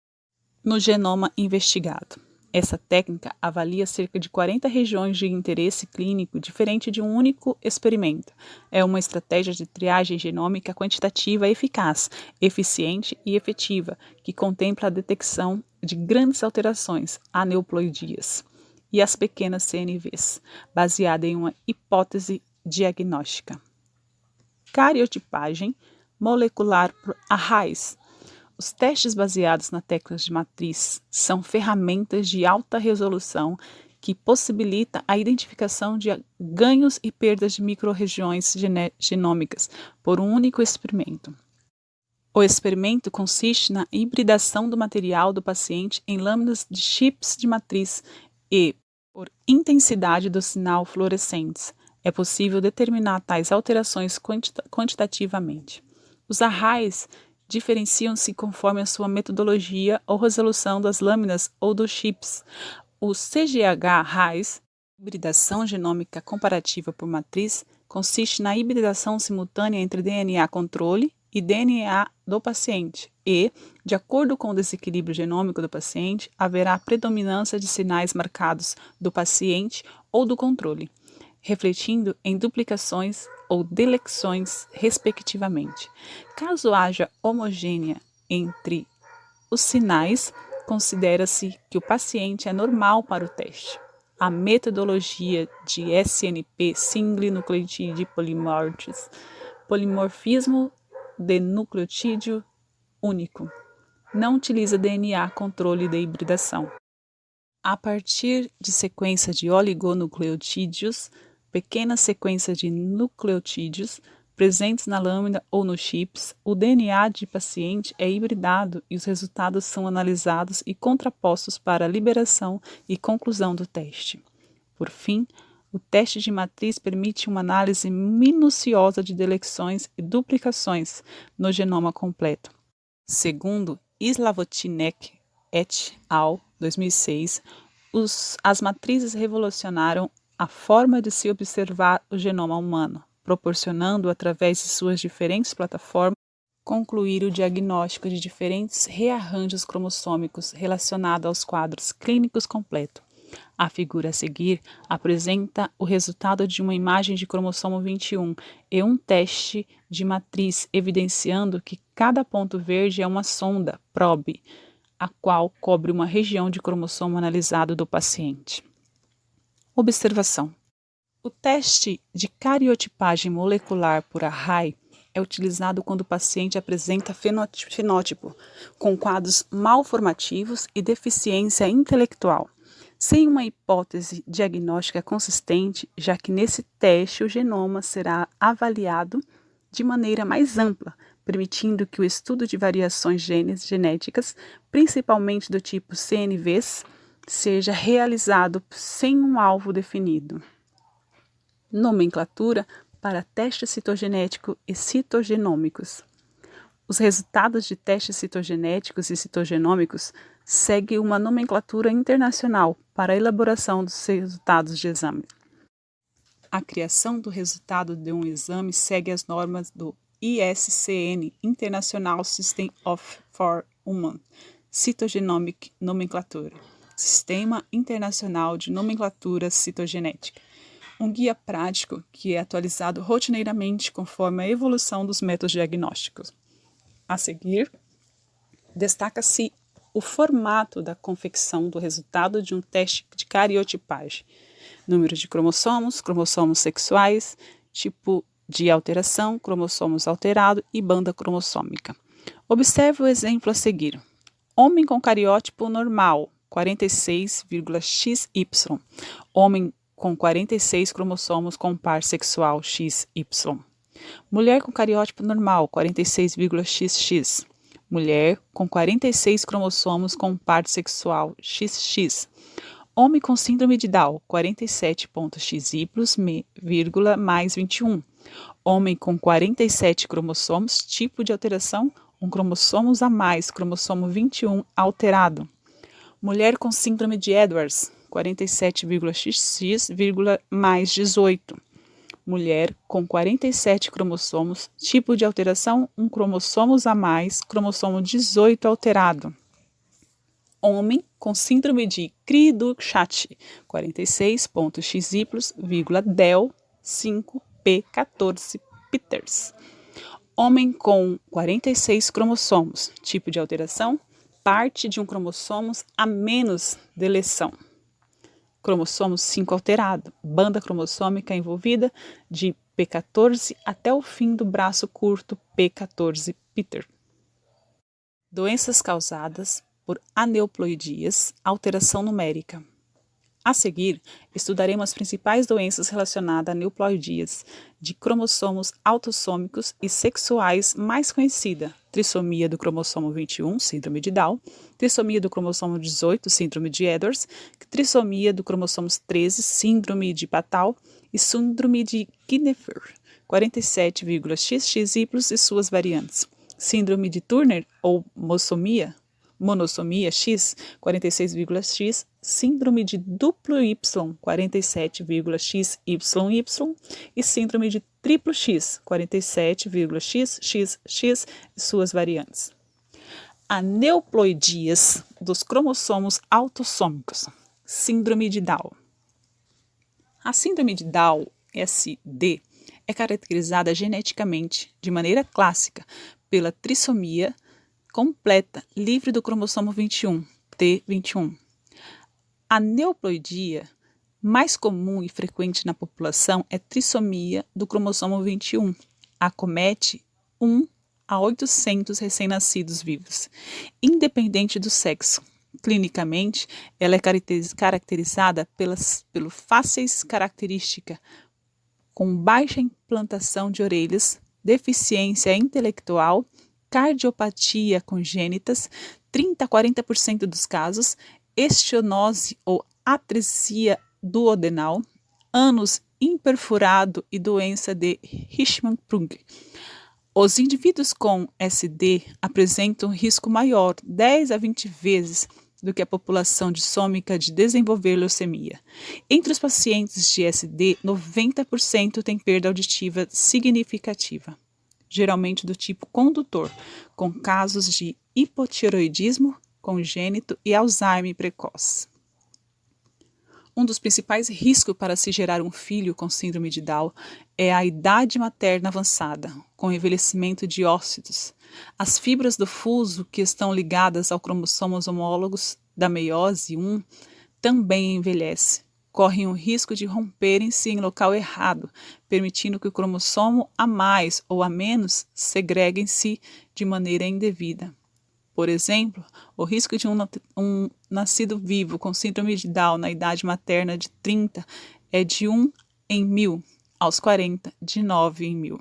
no genoma investigado. Essa técnica avalia cerca de 40 regiões de interesse clínico diferente de um único experimento. É uma estratégia de triagem genômica quantitativa eficaz, eficiente e efetiva, que contempla a detecção de grandes alterações, aneuploidias, e as pequenas CNVs, baseada em uma hipótese diagnóstica. Cariotipagem molecular por arrays. Os testes baseados na técnica de matriz são ferramentas de alta resolução que possibilita a identificação de ganhos e perdas de microrregiões genômicas por um único experimento. O experimento consiste na hibridação do material do paciente em lâminas de chips de matriz e, por intensidade do sinal fluorescentes, é possível determinar tais alterações quantitativamente. Os arrays diferenciam-se conforme a sua metodologia ou resolução das lâminas ou dos chips. Os CGH arrays, hibridação genômica comparativa por matriz, consiste na hibridação simultânea entre DNA controle e DNA do paciente e, de acordo com o desequilíbrio genômico do paciente, haverá predominância de sinais marcados do paciente ou do controle, refletindo em duplicações ou deleções, respectivamente. Caso haja homogênea entre os sinais, considera-se que o paciente é normal para o teste. A metodologia de SNP, Single Nucleotide Polimorfismo de nucleotídeo único, não utiliza DNA controle de hibridação. A partir de sequência de oligonucleotídeos, pequenas sequências de nucleotídeos presentes na lâmina ou nos chips, o DNA de paciente é hibridado e os resultados são analisados e contrapostos para a liberação e conclusão do teste. Por fim, o teste de matriz permite uma análise minuciosa de deleções e duplicações no genoma completo. Segundo Slavotinek et al., 2006, as matrizes revolucionaram a forma de se observar o genoma humano, proporcionando, através de suas diferentes plataformas, concluir o diagnóstico de diferentes rearranjos cromossômicos relacionados aos quadros clínicos completos. A figura a seguir apresenta o resultado de uma imagem de cromossomo 21 e um teste de matriz, evidenciando que cada ponto verde é uma sonda, probe, a qual cobre uma região de cromossomo analisado do paciente. Observação: o teste de cariotipagem molecular por array é utilizado quando o paciente apresenta fenótipo com quadros malformativos e deficiência intelectual, sem uma hipótese diagnóstica consistente, já que nesse teste o genoma será avaliado de maneira mais ampla, permitindo que o estudo de variações genéticas, principalmente do tipo CNVs, seja realizado sem um alvo definido. Nomenclatura para testes citogenético e citogenômicos. Os resultados de testes citogenéticos e citogenômicos seguem uma nomenclatura internacional para a elaboração dos resultados de exame. A criação do resultado de um exame segue as normas do ISCN, International System for Human Cytogenomic Nomenclature, Sistema Internacional de Nomenclatura Citogenética, um guia prático que é atualizado rotineiramente conforme a evolução dos métodos diagnósticos. A seguir, destaca-se o formato da confecção do resultado de um teste de cariotipagem: número de cromossomos, cromossomos sexuais, tipo de alteração, cromossomos alterado e banda cromossômica. Observe o exemplo a seguir. Homem com cariótipo normal, 46,XY. Homem com 46 cromossomos com par sexual XY. Mulher com cariótipo normal, 46,XX. Mulher com 46 cromossomos com par sexual XX. Homem com síndrome de Down, 47.XY, mais 21. Homem com 47 cromossomos, tipo de alteração, um cromossomos a mais, cromossomo 21 alterado. Mulher com síndrome de Edwards, 47,XX, mais 18. Mulher com 47 cromossomos, tipo de alteração, um cromossomos a mais, cromossomo 18 alterado. Homem com síndrome de Cri-du-Chat, 46.XY, del 5p14 Peters. Homem com 46 cromossomos, tipo de alteração, parte de um cromossomos a menos deleção. Cromossomo 5 alterado, banda cromossômica envolvida de P14 até o fim do braço curto P14 Peter. Doenças causadas por aneuploidias, alteração numérica. A seguir, estudaremos as principais doenças relacionadas a aneuploidias de cromossomos autossômicos e sexuais mais conhecida: trissomia do cromossomo 21, síndrome de Down, trissomia do cromossomo 18, síndrome de Edwards, trissomia do cromossomo 13, síndrome de Patau e síndrome de Klinefelter, 47,XXY e suas variantes, síndrome de Turner ou monossomia X, 46,X, síndrome de duplo Y, 47,XYY e síndrome de triplo X, 47,XXX e suas variantes. Aneuploidias dos cromossomos autossômicos, síndrome de Down. A síndrome de Down, SD, é caracterizada geneticamente, de maneira clássica, pela trissomia completa, livre do cromossomo 21, T21. A aneuploidia mais comum e frequente na população é trissomia do cromossomo 21. Acomete 1 a 800 recém-nascidos vivos, independente do sexo. Clinicamente, ela é caracterizada pelo fáceis característica, com baixa implantação de orelhas, deficiência intelectual, cardiopatia congênitas, 30 a 40% dos casos, estenose ou atresia duodenal, ânus imperfurado e doença de Hirschsprung. Os indivíduos com SD apresentam risco maior, 10 a 20 vezes, do que a população dissômica de desenvolver leucemia. Entre os pacientes de SD, 90% têm perda auditiva significativa, geralmente do tipo condutor, com casos de hipotireoidismo congênito e Alzheimer precoce. Um dos principais riscos para se gerar um filho com síndrome de Down é a idade materna avançada, com envelhecimento de ócitos. As fibras do fuso que estão ligadas aos cromossomos homólogos da meiose 1 também envelhecem. Correm o risco de romperem-se em local errado, permitindo que o cromossomo a mais ou a menos segreguem-se de maneira indevida. Por exemplo, o risco de um nascido vivo com síndrome de Down na idade materna de 30 é de 1 em 1000, aos 40, de 9 em 1000.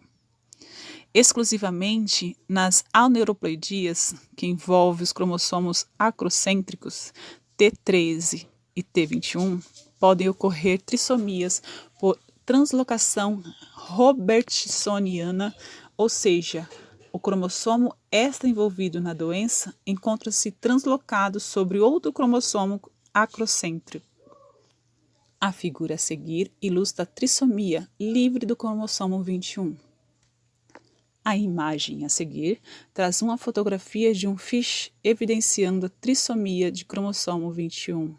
Exclusivamente nas aneuploidias, que envolvem os cromossomos acrocêntricos T13 e T21, podem ocorrer trissomias por translocação robertsoniana, ou seja, o cromossomo extra envolvido na doença encontra-se translocado sobre outro cromossomo acrocêntrico. A figura a seguir ilustra a trissomia livre do cromossomo 21. A imagem a seguir traz uma fotografia de um FISH evidenciando a trissomia de cromossomo 21.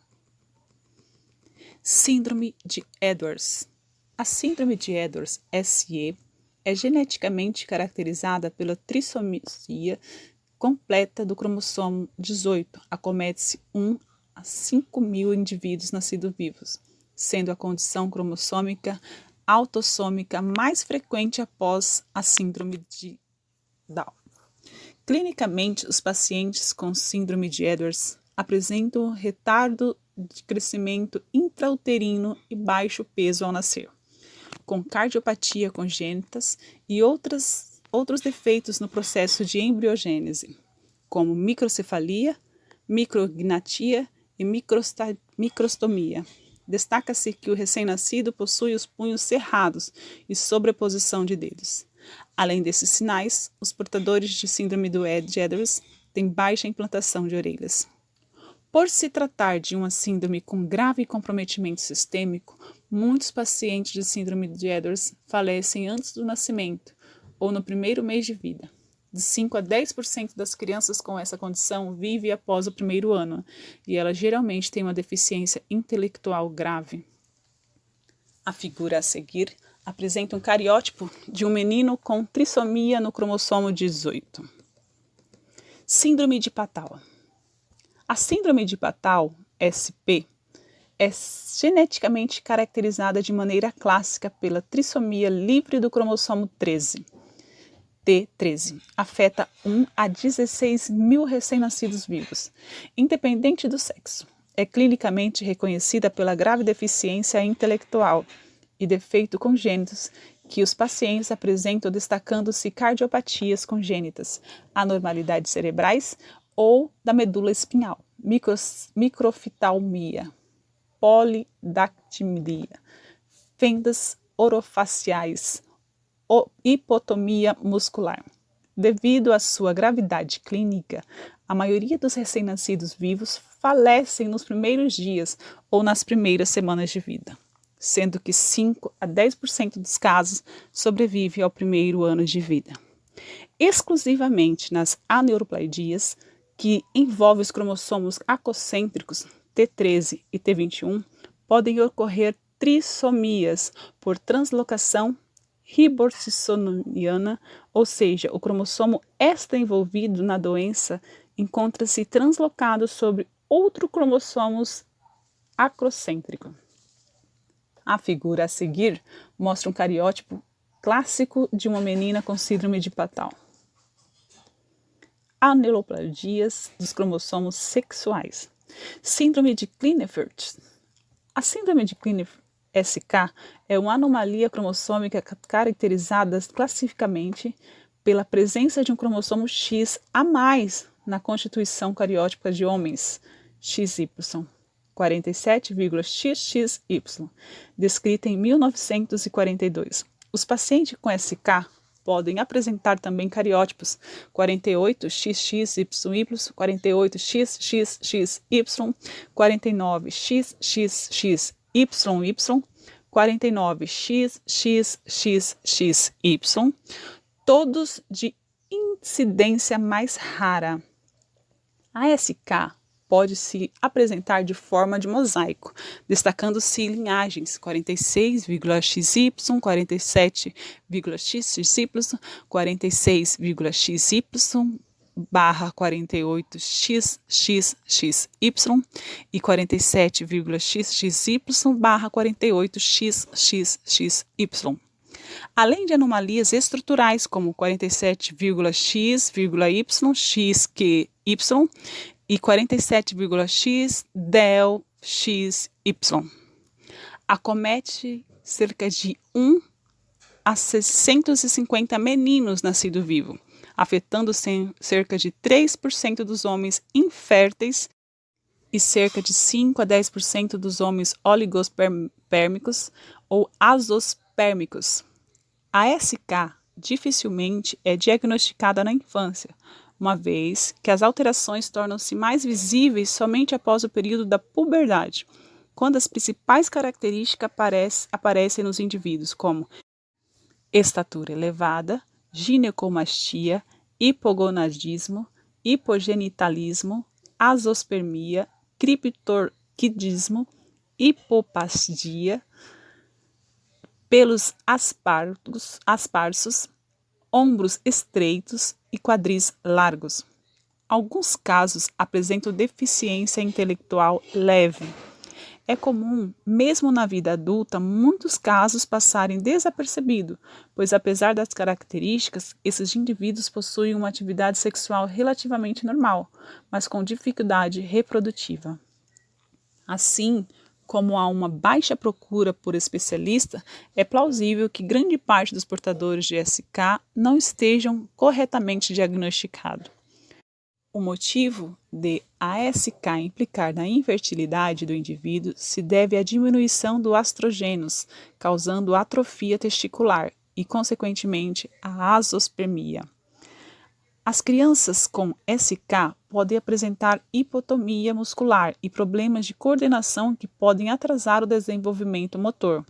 Síndrome de Edwards. A síndrome de Edwards, SE, é geneticamente caracterizada pela trissomia completa do cromossomo 18. Acomete-se 1 a 5.000 indivíduos nascidos vivos, sendo a condição cromossômica autossômica mais frequente após a síndrome de Down. Clinicamente, os pacientes com síndrome de Edwards apresentam retardo de crescimento intrauterino e baixo peso ao nascer, com cardiopatia congênitas e outros defeitos no processo de embriogênese, como microcefalia, micrognatia e microstomia. Destaca-se que o recém-nascido possui os punhos cerrados e sobreposição de dedos. Além desses sinais, os portadores de síndrome de Edwards têm baixa implantação de orelhas. Por se tratar de uma síndrome com grave comprometimento sistêmico, muitos pacientes de síndrome de Edwards falecem antes do nascimento ou no primeiro mês de vida. De 5 a 10% das crianças com essa condição vivem após o primeiro ano, e elas geralmente têm uma deficiência intelectual grave. A figura a seguir apresenta um cariótipo de um menino com trissomia no cromossomo 18. Síndrome de Patau. A síndrome de Patau, SP, é geneticamente caracterizada de maneira clássica pela trissomia livre do cromossomo 13. T13 afeta 1 a 16 mil recém-nascidos vivos, independente do sexo. É clinicamente reconhecida pela grave deficiência intelectual e defeito congênitos que os pacientes apresentam, destacando-se cardiopatias congênitas, anormalidades cerebrais ou da medula espinhal, microftalmia, polidactilia, fendas orofaciais, hipotomia muscular. Devido à sua gravidade clínica, a maioria dos recém-nascidos vivos falecem nos primeiros dias ou nas primeiras semanas de vida, sendo que 5 a 10% dos casos sobrevivem ao primeiro ano de vida. Exclusivamente nas aneuploidias, que envolvem os cromossomos acocêntricos T13 e T21, podem ocorrer trissomias por translocação riborsoniana, ou seja, o cromossomo extra-envolvido na doença encontra-se translocado sobre outro cromossomo acrocêntrico. A figura a seguir mostra um cariótipo clássico de uma menina com síndrome de Patau. Aneuploidias dos cromossomos sexuais. Síndrome de Klinefelter. A síndrome de Klinefelter SK é uma anomalia cromossômica caracterizada classificamente pela presença de um cromossomo X a mais na constituição cariótipa de homens, XY, 47,XXY, descrita em 1942. Os pacientes com SK podem apresentar também cariótipos 48XXYY, 48XXXY, 49XXXYY, 49XXXY, todos de incidência mais rara. A SK pode se apresentar de forma de mosaico, destacando-se linhagens 46,XY, 47,XY, 46,XY, barra 48XXXY e 47,XXY barra 48XXXY. Além de anomalias estruturais como 47,XY, XQY e 47,X del XY. Acomete cerca de 1 a 650 meninos nascidos vivos, afetando cerca de 3% dos homens inférteis e cerca de 5 a 10% dos homens oligospermicos ou azoospermicos. A SK dificilmente é diagnosticada na infância, uma vez que as alterações tornam-se mais visíveis somente após o período da puberdade, quando as principais características aparecem nos indivíduos, como estatura elevada, ginecomastia, hipogonadismo, hipogenitalismo, azoospermia, criptorquidismo, hipoplasia, pelos asparsos, ombros estreitos e quadris largos. Alguns casos apresentam deficiência intelectual leve. É comum, mesmo na vida adulta, muitos casos passarem desapercebidos, pois apesar das características, esses indivíduos possuem uma atividade sexual relativamente normal, mas com dificuldade reprodutiva. Assim, como há uma baixa procura por especialista, é plausível que grande parte dos portadores de SK não estejam corretamente diagnosticados. O motivo de ASK implicar na infertilidade do indivíduo se deve à diminuição do astrogênios, causando atrofia testicular e, consequentemente, a azospermia. As crianças com SK podem apresentar hipotomia muscular e problemas de coordenação que podem atrasar o desenvolvimento motor.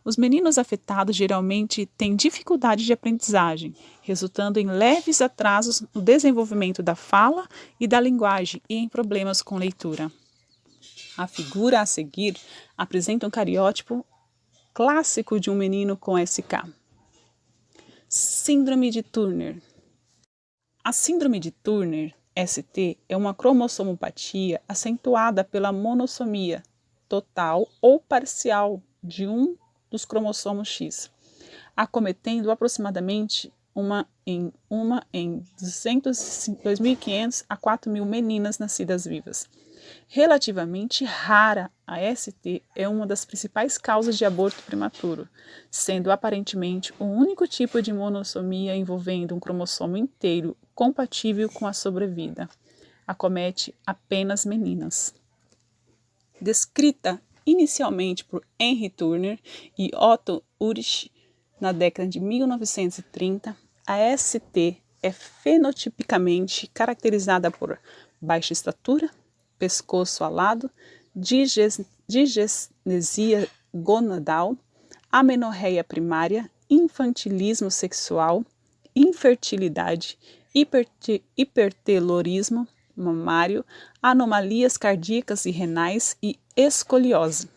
Os meninos afetados geralmente têm dificuldade de aprendizagem, resultando em leves atrasos no desenvolvimento da fala e da linguagem e em problemas com leitura. A figura a seguir apresenta um cariótipo clássico de um menino com SK. Síndrome de Turner. A síndrome de Turner, ST, é uma cromossomopatia acentuada pela monossomia total ou parcial de um dos cromossomos X, acometendo aproximadamente uma em 2.500 a 4.000 meninas nascidas vivas. Relativamente rara, a ST é uma das principais causas de aborto prematuro, sendo aparentemente o único tipo de monossomia envolvendo um cromossomo inteiro compatível com a sobrevida. Acomete apenas meninas. Descrita inicialmente por Henry Turner e Otto Urich na década de 1930, a ST é fenotipicamente caracterizada por baixa estatura, pescoço alado, digesnesia gonadal, amenorreia primária, infantilismo sexual, infertilidade, hipertelorismo mamário, anomalias cardíacas e renais e escoliose.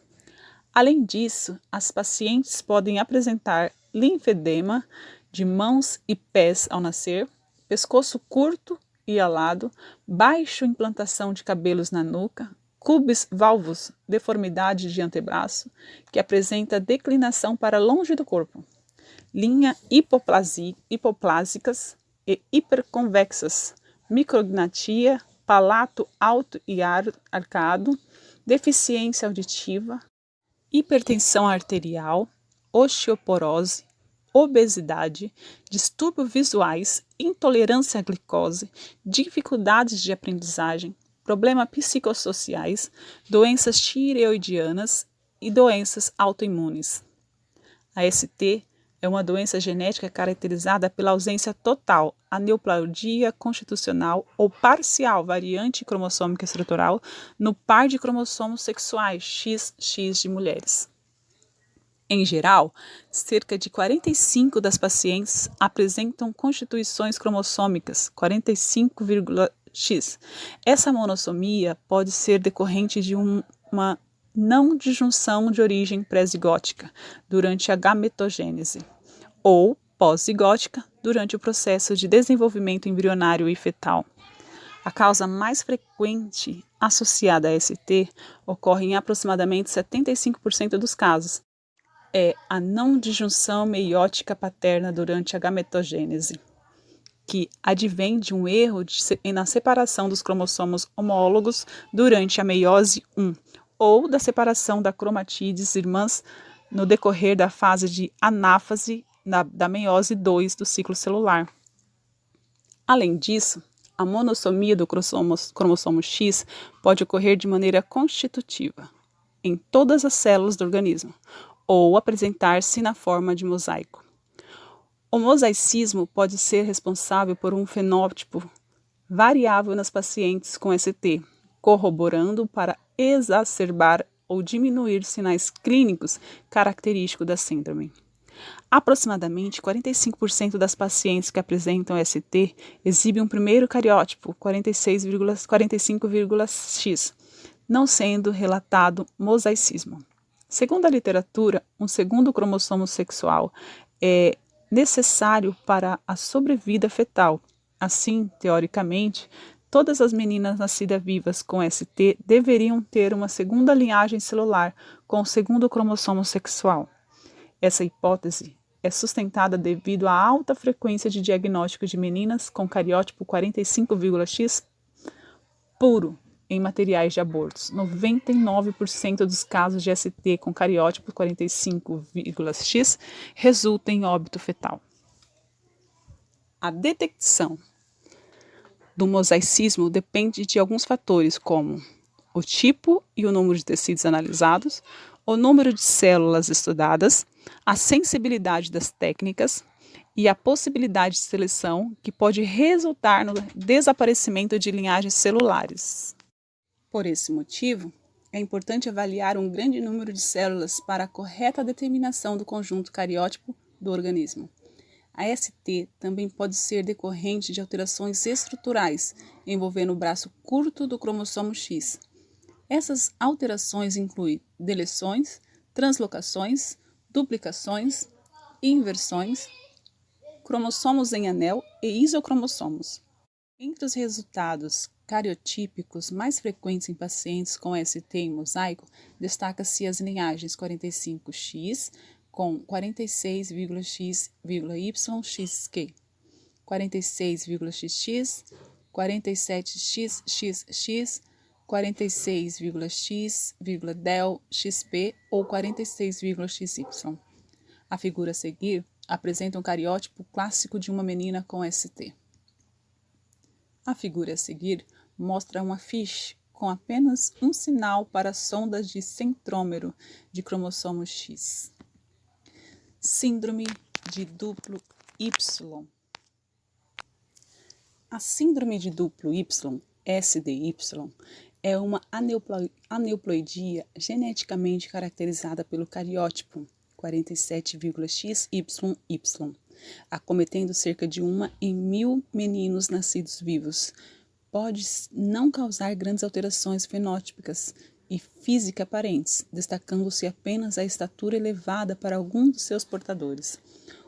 Além disso, as pacientes podem apresentar linfedema de mãos e pés ao nascer, pescoço curto e alado, baixa implantação de cabelos na nuca, cubes valvos, deformidade de antebraço, que apresenta declinação para longe do corpo, linha hipoplásicas e hiperconvexas, micrognatia, palato alto e arcado, deficiência auditiva, hipertensão arterial, osteoporose, obesidade, distúrbios visuais, intolerância à glicose, dificuldades de aprendizagem, problemas psicossociais, doenças tireoidianas e doenças autoimunes. A ST é uma doença genética caracterizada pela ausência total, aneuploidia constitucional ou parcial variante cromossômica estrutural no par de cromossomos sexuais XX de mulheres. Em geral, cerca de 45% das pacientes apresentam constituições cromossômicas 45,x. Essa monossomia pode ser decorrente de uma não disjunção de origem pré-zigótica durante a gametogênese ou pós-zigótica durante o processo de desenvolvimento embrionário e fetal. A causa mais frequente associada a ST ocorre em aproximadamente 75% dos casos. É a não disjunção meiótica paterna durante a gametogênese, que advém de um erro na separação dos cromossomos homólogos durante a meiose 1, ou da separação da cromatídeas irmãs no decorrer da fase de anáfase da meiose 2 do ciclo celular. Além disso, a monossomia do cromossomo X pode ocorrer de maneira constitutiva em todas as células do organismo, ou apresentar-se na forma de mosaico. O mosaicismo pode ser responsável por um fenótipo variável nas pacientes com ST, corroborando para exacerbar ou diminuir sinais clínicos característicos da síndrome. Aproximadamente 45% das pacientes que apresentam ST exibem um primeiro cariótipo, 45,x, não sendo relatado mosaicismo. Segundo a literatura, um segundo cromossomo sexual é necessário para a sobrevida fetal. Assim, teoricamente, todas as meninas nascidas vivas com ST deveriam ter uma segunda linhagem celular com o segundo cromossomo sexual. Essa hipótese é sustentada devido à alta frequência de diagnóstico de meninas com cariótipo 45,X puro em materiais de abortos. 99% dos casos de ST com cariótipo 45,X resultam em óbito fetal. A detecção do mosaicismo depende de alguns fatores, como o tipo e o número de tecidos analisados, o número de células estudadas, a sensibilidade das técnicas e a possibilidade de seleção que pode resultar no desaparecimento de linhagens celulares. Por esse motivo, é importante avaliar um grande número de células para a correta determinação do conjunto cariótipo do organismo. A ST também pode ser decorrente de alterações estruturais envolvendo o braço curto do cromossomo X. Essas alterações incluem deleções, translocações, duplicações, inversões, cromossomos em anel e isocromossomos. Entre os resultados cariotípicos mais frequentes em pacientes com ST em mosaico, destaca-se as linhagens 45X com 46,X,YXQ, 46,XX, 47XXX, 46,X,del-XP ou 46,XY. A figura a seguir apresenta um cariótipo clássico de uma menina com ST. A figura a seguir mostra uma fiche com apenas um sinal para sondas de centrômero de cromossomo X. Síndrome de duplo Y. A síndrome de duplo Y, SDY, é uma aneuploidia geneticamente caracterizada pelo cariótipo 47,XYY, acometendo cerca de 1 em 1000 meninos nascidos vivos. Pode não causar grandes alterações fenótipicas e física aparentes, destacando-se apenas a estatura elevada para alguns dos seus portadores.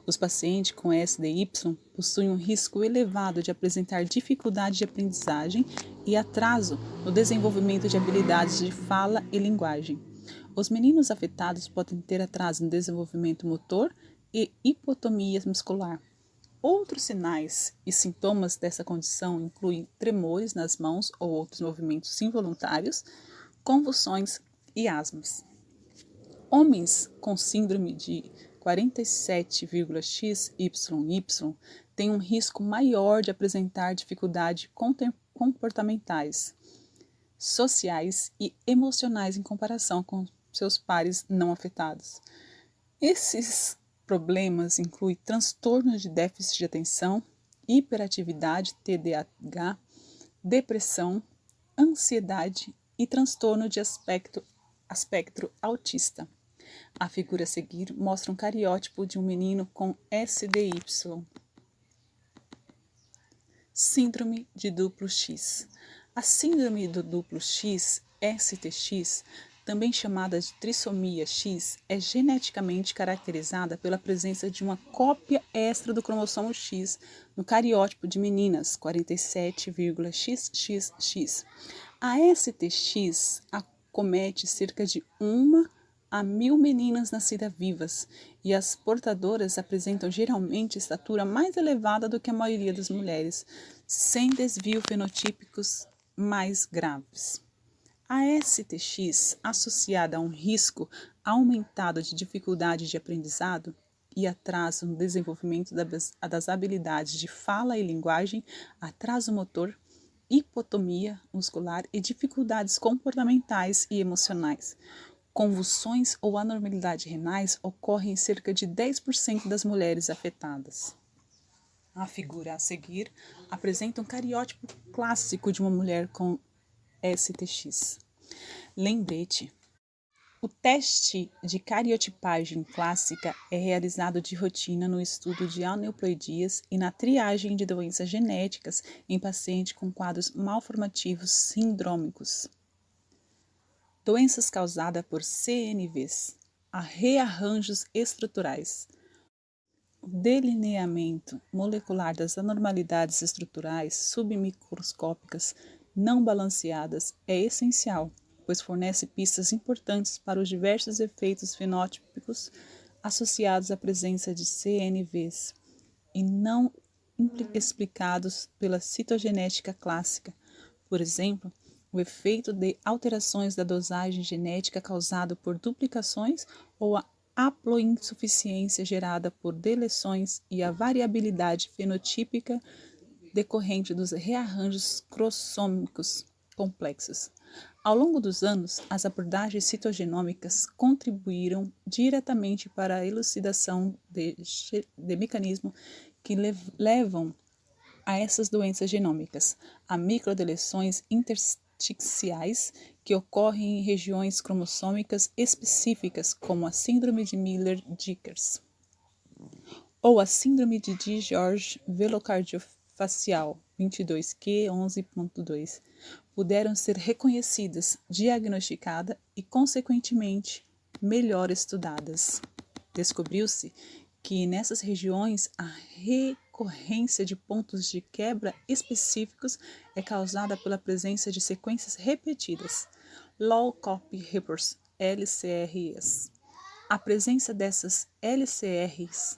Os pacientes com SDY possuem um risco elevado de apresentar dificuldade de aprendizagem e atraso no desenvolvimento de habilidades de fala e linguagem. Os meninos afetados podem ter atraso no desenvolvimento motor e hipotonia muscular. Outros sinais e sintomas dessa condição incluem tremores nas mãos ou outros movimentos involuntários, convulsões e asmas. Homens com síndrome de 47,XYY têm um risco maior de apresentar dificuldades comportamentais, sociais e emocionais em comparação com seus pares não afetados. Esses problemas incluem transtornos de déficit de atenção, hiperatividade, TDAH, depressão, ansiedade e transtorno de espectro autista. A figura a seguir mostra um cariótipo de um menino com SDY. Síndrome de duplo X. A síndrome do duplo X, STX, também chamada de trissomia X, é geneticamente caracterizada pela presença de uma cópia extra do cromossomo X no cariótipo de meninas, 47,XXX. A STX acomete cerca de 1 a 1000 meninas nascidas vivas e as portadoras apresentam geralmente estatura mais elevada do que a maioria das mulheres, sem desvios fenotípicos mais graves. A STX, associada a um risco aumentado de dificuldade de aprendizado e atraso no desenvolvimento das habilidades de fala e linguagem, atraso motor, hipotomia muscular e dificuldades comportamentais e emocionais. Convulsões ou anormalidades renais ocorrem em cerca de 10% das mulheres afetadas. A figura a seguir apresenta um cariótipo clássico de uma mulher com STX. Lembrete: o teste de cariotipagem clássica é realizado de rotina no estudo de aneuploidias e na triagem de doenças genéticas em pacientes com quadros malformativos sindrômicos. Doenças causadas por CNVs, a rearranjos estruturais. O delineamento molecular das anormalidades estruturais submicroscópicas não balanceadas é essencial, pois fornece pistas importantes para os diversos efeitos fenótipicos associados à presença de CNVs e não explicados pela citogenética clássica. Por exemplo, o efeito de alterações da dosagem genética causado por duplicações ou a haploinsuficiência gerada por deleções e a variabilidade fenotípica decorrente dos rearranjos cromossômicos complexos. Ao longo dos anos, as abordagens citogenômicas contribuíram diretamente para a elucidação de mecanismos que levam a essas doenças genômicas, a microdeleções intersticiais que ocorrem em regiões cromossômicas específicas, como a síndrome de Miller-Dieckers ou a síndrome de DiGeorge velocardiofacial 22q11.2, puderam ser reconhecidas, diagnosticadas e, consequentemente, melhor estudadas. Descobriu-se que nessas regiões a recorrência de pontos de quebra específicos é causada pela presença de sequências repetidas, Low Copy Reports, LCRs. A presença dessas LCRs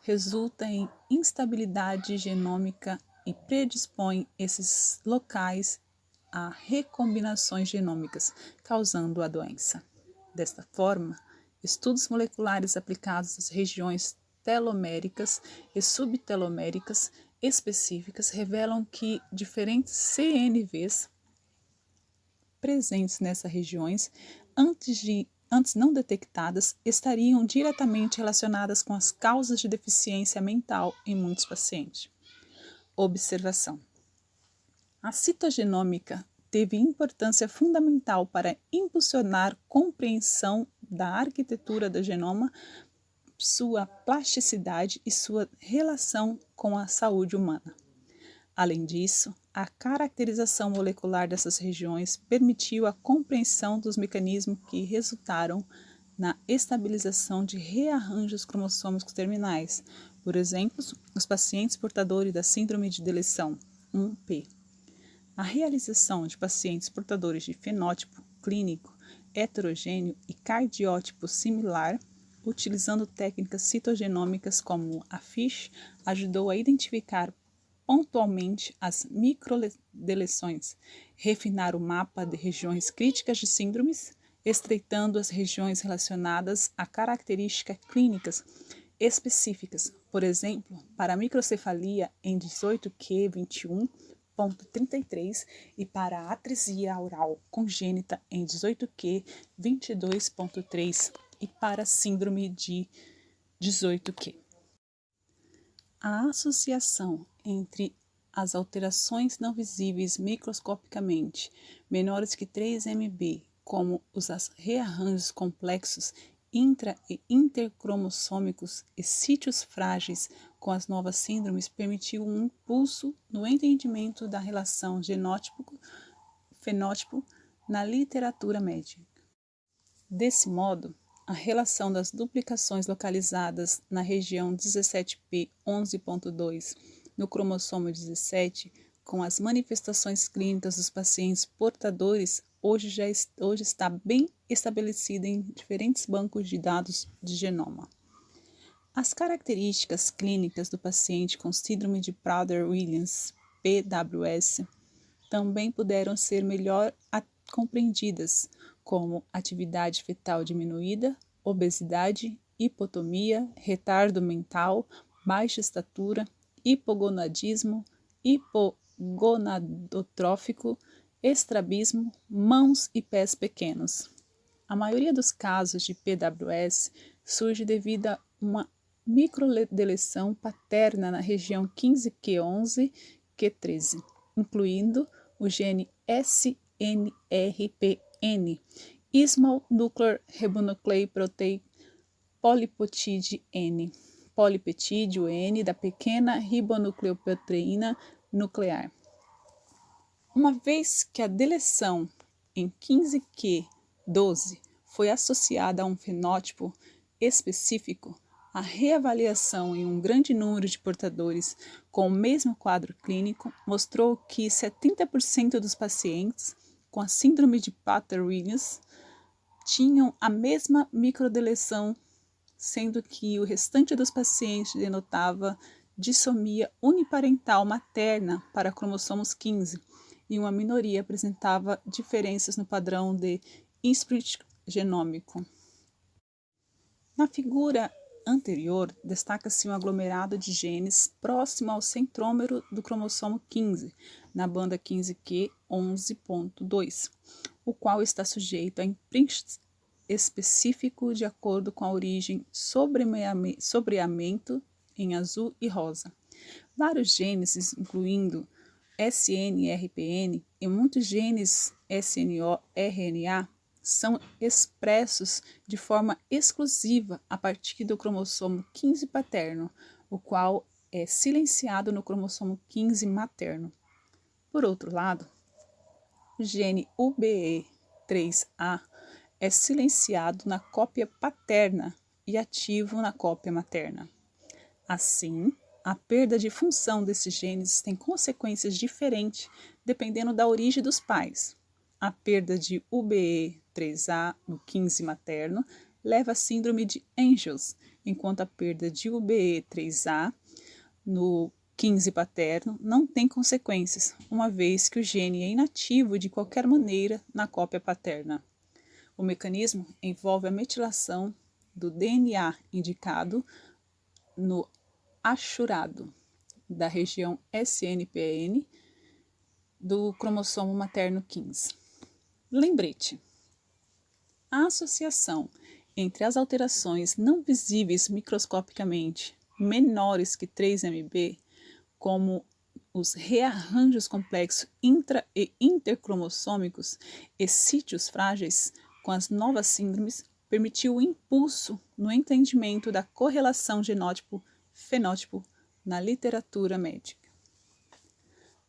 resulta em instabilidade genômica e predispõe esses locais a recombinações genômicas, causando a doença. Desta forma, estudos moleculares aplicados às regiões teloméricas e subteloméricas específicas revelam que diferentes CNVs presentes nessas regiões, antes não detectadas, estariam diretamente relacionadas com as causas de deficiência mental em muitos pacientes. Observação: a citogenômica teve importância fundamental para impulsionar compreensão da arquitetura do genoma, sua plasticidade e sua relação com a saúde humana. Além disso, a caracterização molecular dessas regiões permitiu a compreensão dos mecanismos que resultaram na estabilização de rearranjos cromossômicos terminais, por exemplo, os pacientes portadores da síndrome de deleção 1p. A realização de pacientes portadores de fenótipo clínico heterogêneo e cardiótipo similar, utilizando técnicas citogenômicas como a FISH, ajudou a identificar pontualmente as microdeleções, refinar o mapa de regiões críticas de síndromes, estreitando as regiões relacionadas a características clínicas específicas, por exemplo, para a microcefalia em 18q21.33 e para a atresia oral congênita em 18q22.3 e para a síndrome de 18q. A associação entre as alterações não visíveis microscopicamente menores que 3 mB, como os rearranjos complexos intra- e intercromossômicos e sítios frágeis com as novas síndromes, permitiu um impulso no entendimento da relação genótipo-fenótipo na literatura médica. Desse modo, a relação das duplicações localizadas na região 17p11.2 no cromossomo 17 com as manifestações clínicas dos pacientes portadores hoje está bem estabelecida em diferentes bancos de dados de genoma. As características clínicas do paciente com síndrome de Prader-Williams, PWS, também puderam ser melhor compreendidas, como atividade fetal diminuída, obesidade, hipotomia, retardo mental, baixa estatura, hipogonadismo, hipogonadotrófico, estrabismo, mãos e pés pequenos. A maioria dos casos de PWS surge devido a uma microdeleção paterna na região 15q11q13, incluindo o gene SNRPN, Small Nuclear Ribonucleic Protein Polypeptide N, polipeptídeo N da pequena ribonucleoproteína nuclear. Uma vez que a deleção em 15q12 foi associada a um fenótipo específico, A reavaliação em um grande número de portadores com o mesmo quadro clínico mostrou que 70% dos pacientes com a síndrome de Prader-Willi tinham a mesma microdeleção, sendo que o restante dos pacientes denotava dissomia uniparental materna para cromossomos 15 e uma minoria apresentava diferenças no padrão de imprint genômico. Na figura anterior, destaca-se um aglomerado de genes próximo ao centrômero do cromossomo 15, na banda 15q 11.2, o qual está sujeito a imprint específico de acordo com a origem sobreamento em azul e rosa. Vários genes, incluindo SNRPN e muitos genes SNO-RNA, são expressos de forma exclusiva a partir do cromossomo 15 paterno, o qual é silenciado no cromossomo 15 materno. Por outro lado, o gene UBE3A é silenciado na cópia paterna e ativo na cópia materna. Assim, a perda de função desses genes tem consequências dependendo da origem dos pais. A perda de UBE3A no 15 materno leva à síndrome de Angel's, enquanto a perda de UBE3A no 15 paterno não tem consequências, uma vez que o gene é inativo de qualquer maneira na cópia paterna. O mecanismo envolve a metilação do DNA indicado no achurado da região SNPN do cromossomo materno 15. Lembrete: a associação entre as alterações não visíveis microscopicamente menores que 3 mb, como os rearranjos complexos intra- e intercromossômicos e sítios frágeis com as novas síndromes, permitiu o impulso no entendimento da correlação genótipo-fenótipo na literatura médica.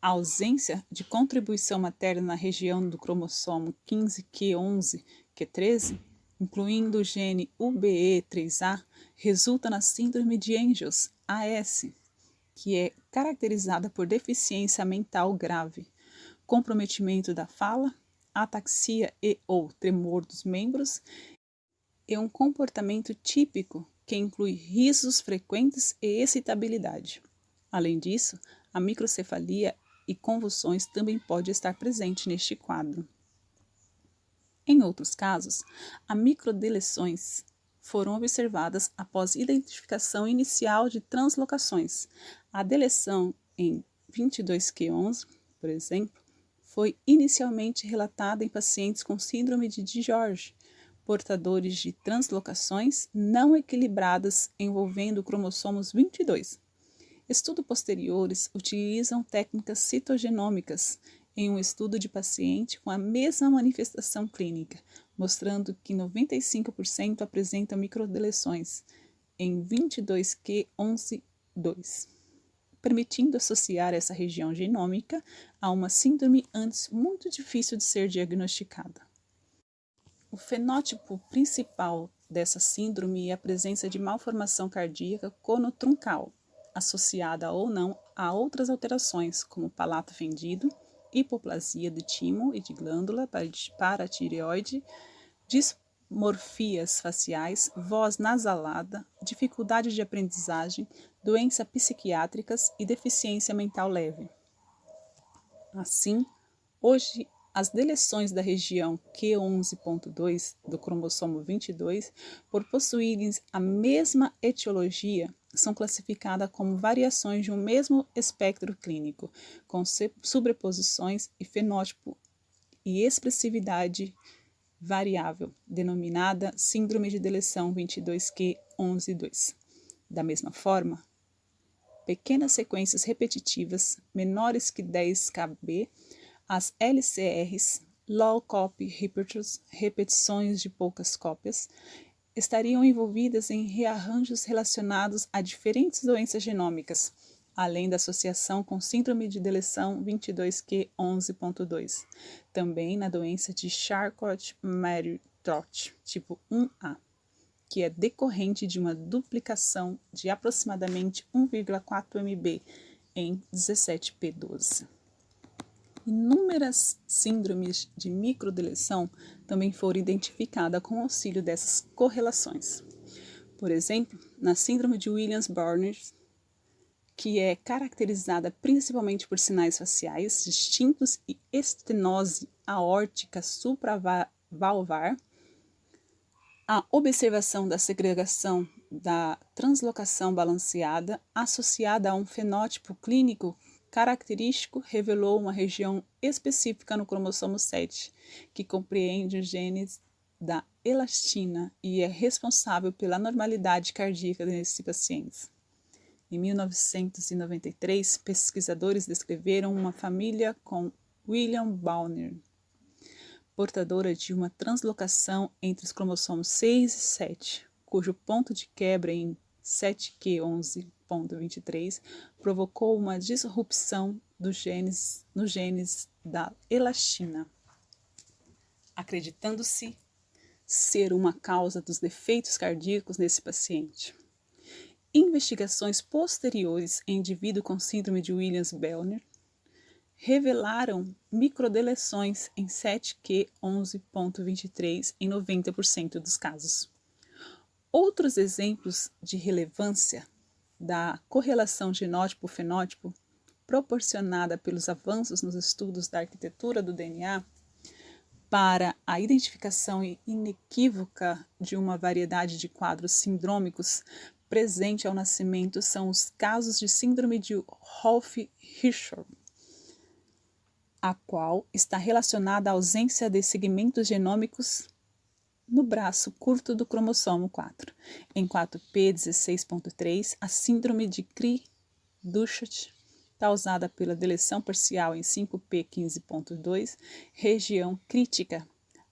A ausência de contribuição materna na região do cromossomo 15q11q13, incluindo o gene UBE3A, resulta na síndrome de Angel's, AS, que é caracterizada por deficiência mental grave, comprometimento da fala, ataxia e ou tremor dos membros e um comportamento típico que inclui risos frequentes e excitabilidade. Além disso, a microcefalia e convulsões também pode estar presente neste quadro. Em outros casos, as microdeleções foram observadas após identificação inicial de translocações. A deleção em 22q11, por exemplo, foi inicialmente relatada em pacientes com síndrome de DiGeorge, portadores de translocações não equilibradas envolvendo cromossomos 22. Estudos posteriores utilizam técnicas citogenômicas em um estudo de paciente com a mesma manifestação clínica, mostrando que 95% apresentam microdeleções em 22q11.2, permitindo associar essa região genômica a uma síndrome antes muito difícil de ser diagnosticada. O fenótipo principal dessa síndrome é a presença de malformação cardíaca conotruncal, associada ou não a outras alterações, como palato fendido, hipoplasia do timo e de glândula paratireoide, dismorfias faciais, voz nasalada, dificuldade de aprendizagem, doenças psiquiátricas e deficiência mental leve. Assim, hoje, as deleções da região Q11.2 do cromossomo 22, por possuírem a mesma etiologia, são classificadas como variações de um mesmo espectro clínico, com sobreposições e fenótipo e expressividade variável, denominada síndrome de deleção 22q11.2. Da mesma forma, pequenas sequências repetitivas, menores que 10 kb, as LCRs, Low Copy Repertoires, repetições de poucas cópias, estariam envolvidas em rearranjos relacionados a diferentes doenças genômicas, além da associação com síndrome de deleção 22q11.2, também na doença de Charcot-Marie-Tooth, tipo 1A, que é decorrente de uma duplicação de aproximadamente 1,4 mb em 17p12. Inúmeras síndromes de microdeleção também foram identificadas com auxílio dessas correlações. Por exemplo, na síndrome de Williams-Burnett, que é caracterizada principalmente por sinais faciais distintos e estenose aórtica supravalvar, a observação da segregação da translocação balanceada associada a um fenótipo clínico característico revelou uma região específica no cromossomo 7, que compreende os genes da elastina e é responsável pela normalidade cardíaca desses pacientes. Em 1993, pesquisadores descreveram uma família com William Burnett, portadora de uma translocação entre os cromossomos 6 e 7, cujo ponto de quebra em 7q11.23 provocou uma disrupção nos genes da elastina, acreditando-se ser uma causa dos defeitos cardíacos nesse paciente. Investigações posteriores em indivíduo com síndrome de Williams-Burnett revelaram microdeleções em 7q11.23 em 90% dos casos. Outros exemplos de relevância da correlação genótipo-fenótipo proporcionada pelos avanços nos estudos da arquitetura do DNA para a identificação inequívoca de uma variedade de quadros sindrômicos presente ao nascimento são os casos de síndrome de Wolff-Hirschhorn, a qual está relacionada à ausência de segmentos genômicos no braço curto do cromossomo 4. Em 4p16.3, a síndrome de Cri-du-Chat, causada pela deleção parcial em 5p15.2, região crítica,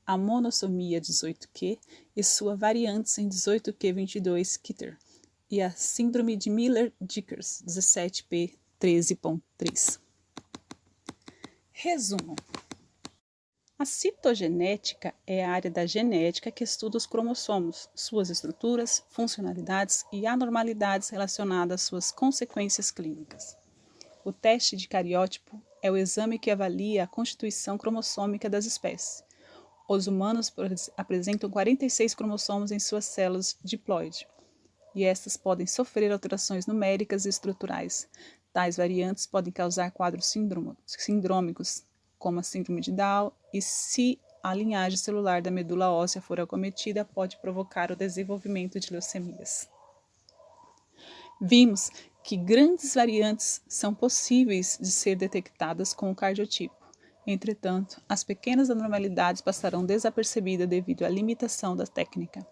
a monossomia 18q e sua variantes em 18q22 Kitter, e a síndrome de Miller-Dickers, 17p13.3. Resumo. A citogenética é a área da genética que estuda os cromossomos, suas estruturas, funcionalidades e anormalidades relacionadas às suas consequências clínicas. O teste de cariótipo é o exame que avalia a constituição cromossômica das espécies. Os humanos apresentam 46 cromossomos em suas células diploide, e estas podem sofrer alterações numéricas e estruturais. Tais variantes podem causar quadros sindrômicos, como a síndrome de Down, e se a linhagem celular da medula óssea for acometida, pode provocar o desenvolvimento de leucemias. Vimos que grandes variantes são possíveis de ser detectadas com o cardiotipo. Entretanto, as pequenas anormalidades passarão desapercebidas devido à limitação da técnica.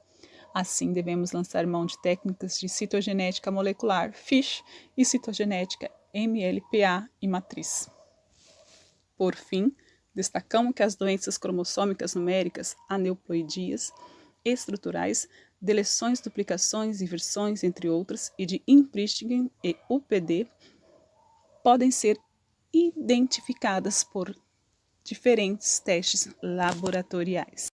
Assim, devemos lançar mão de técnicas de citogenética molecular, FISH, e citogenética MLPA e matriz. Por fim, destacamos que as doenças cromossômicas numéricas, aneuploidias, estruturais, deleções, duplicações, inversões, entre outras, e de imprinting e UPD, podem ser identificadas por diferentes testes laboratoriais.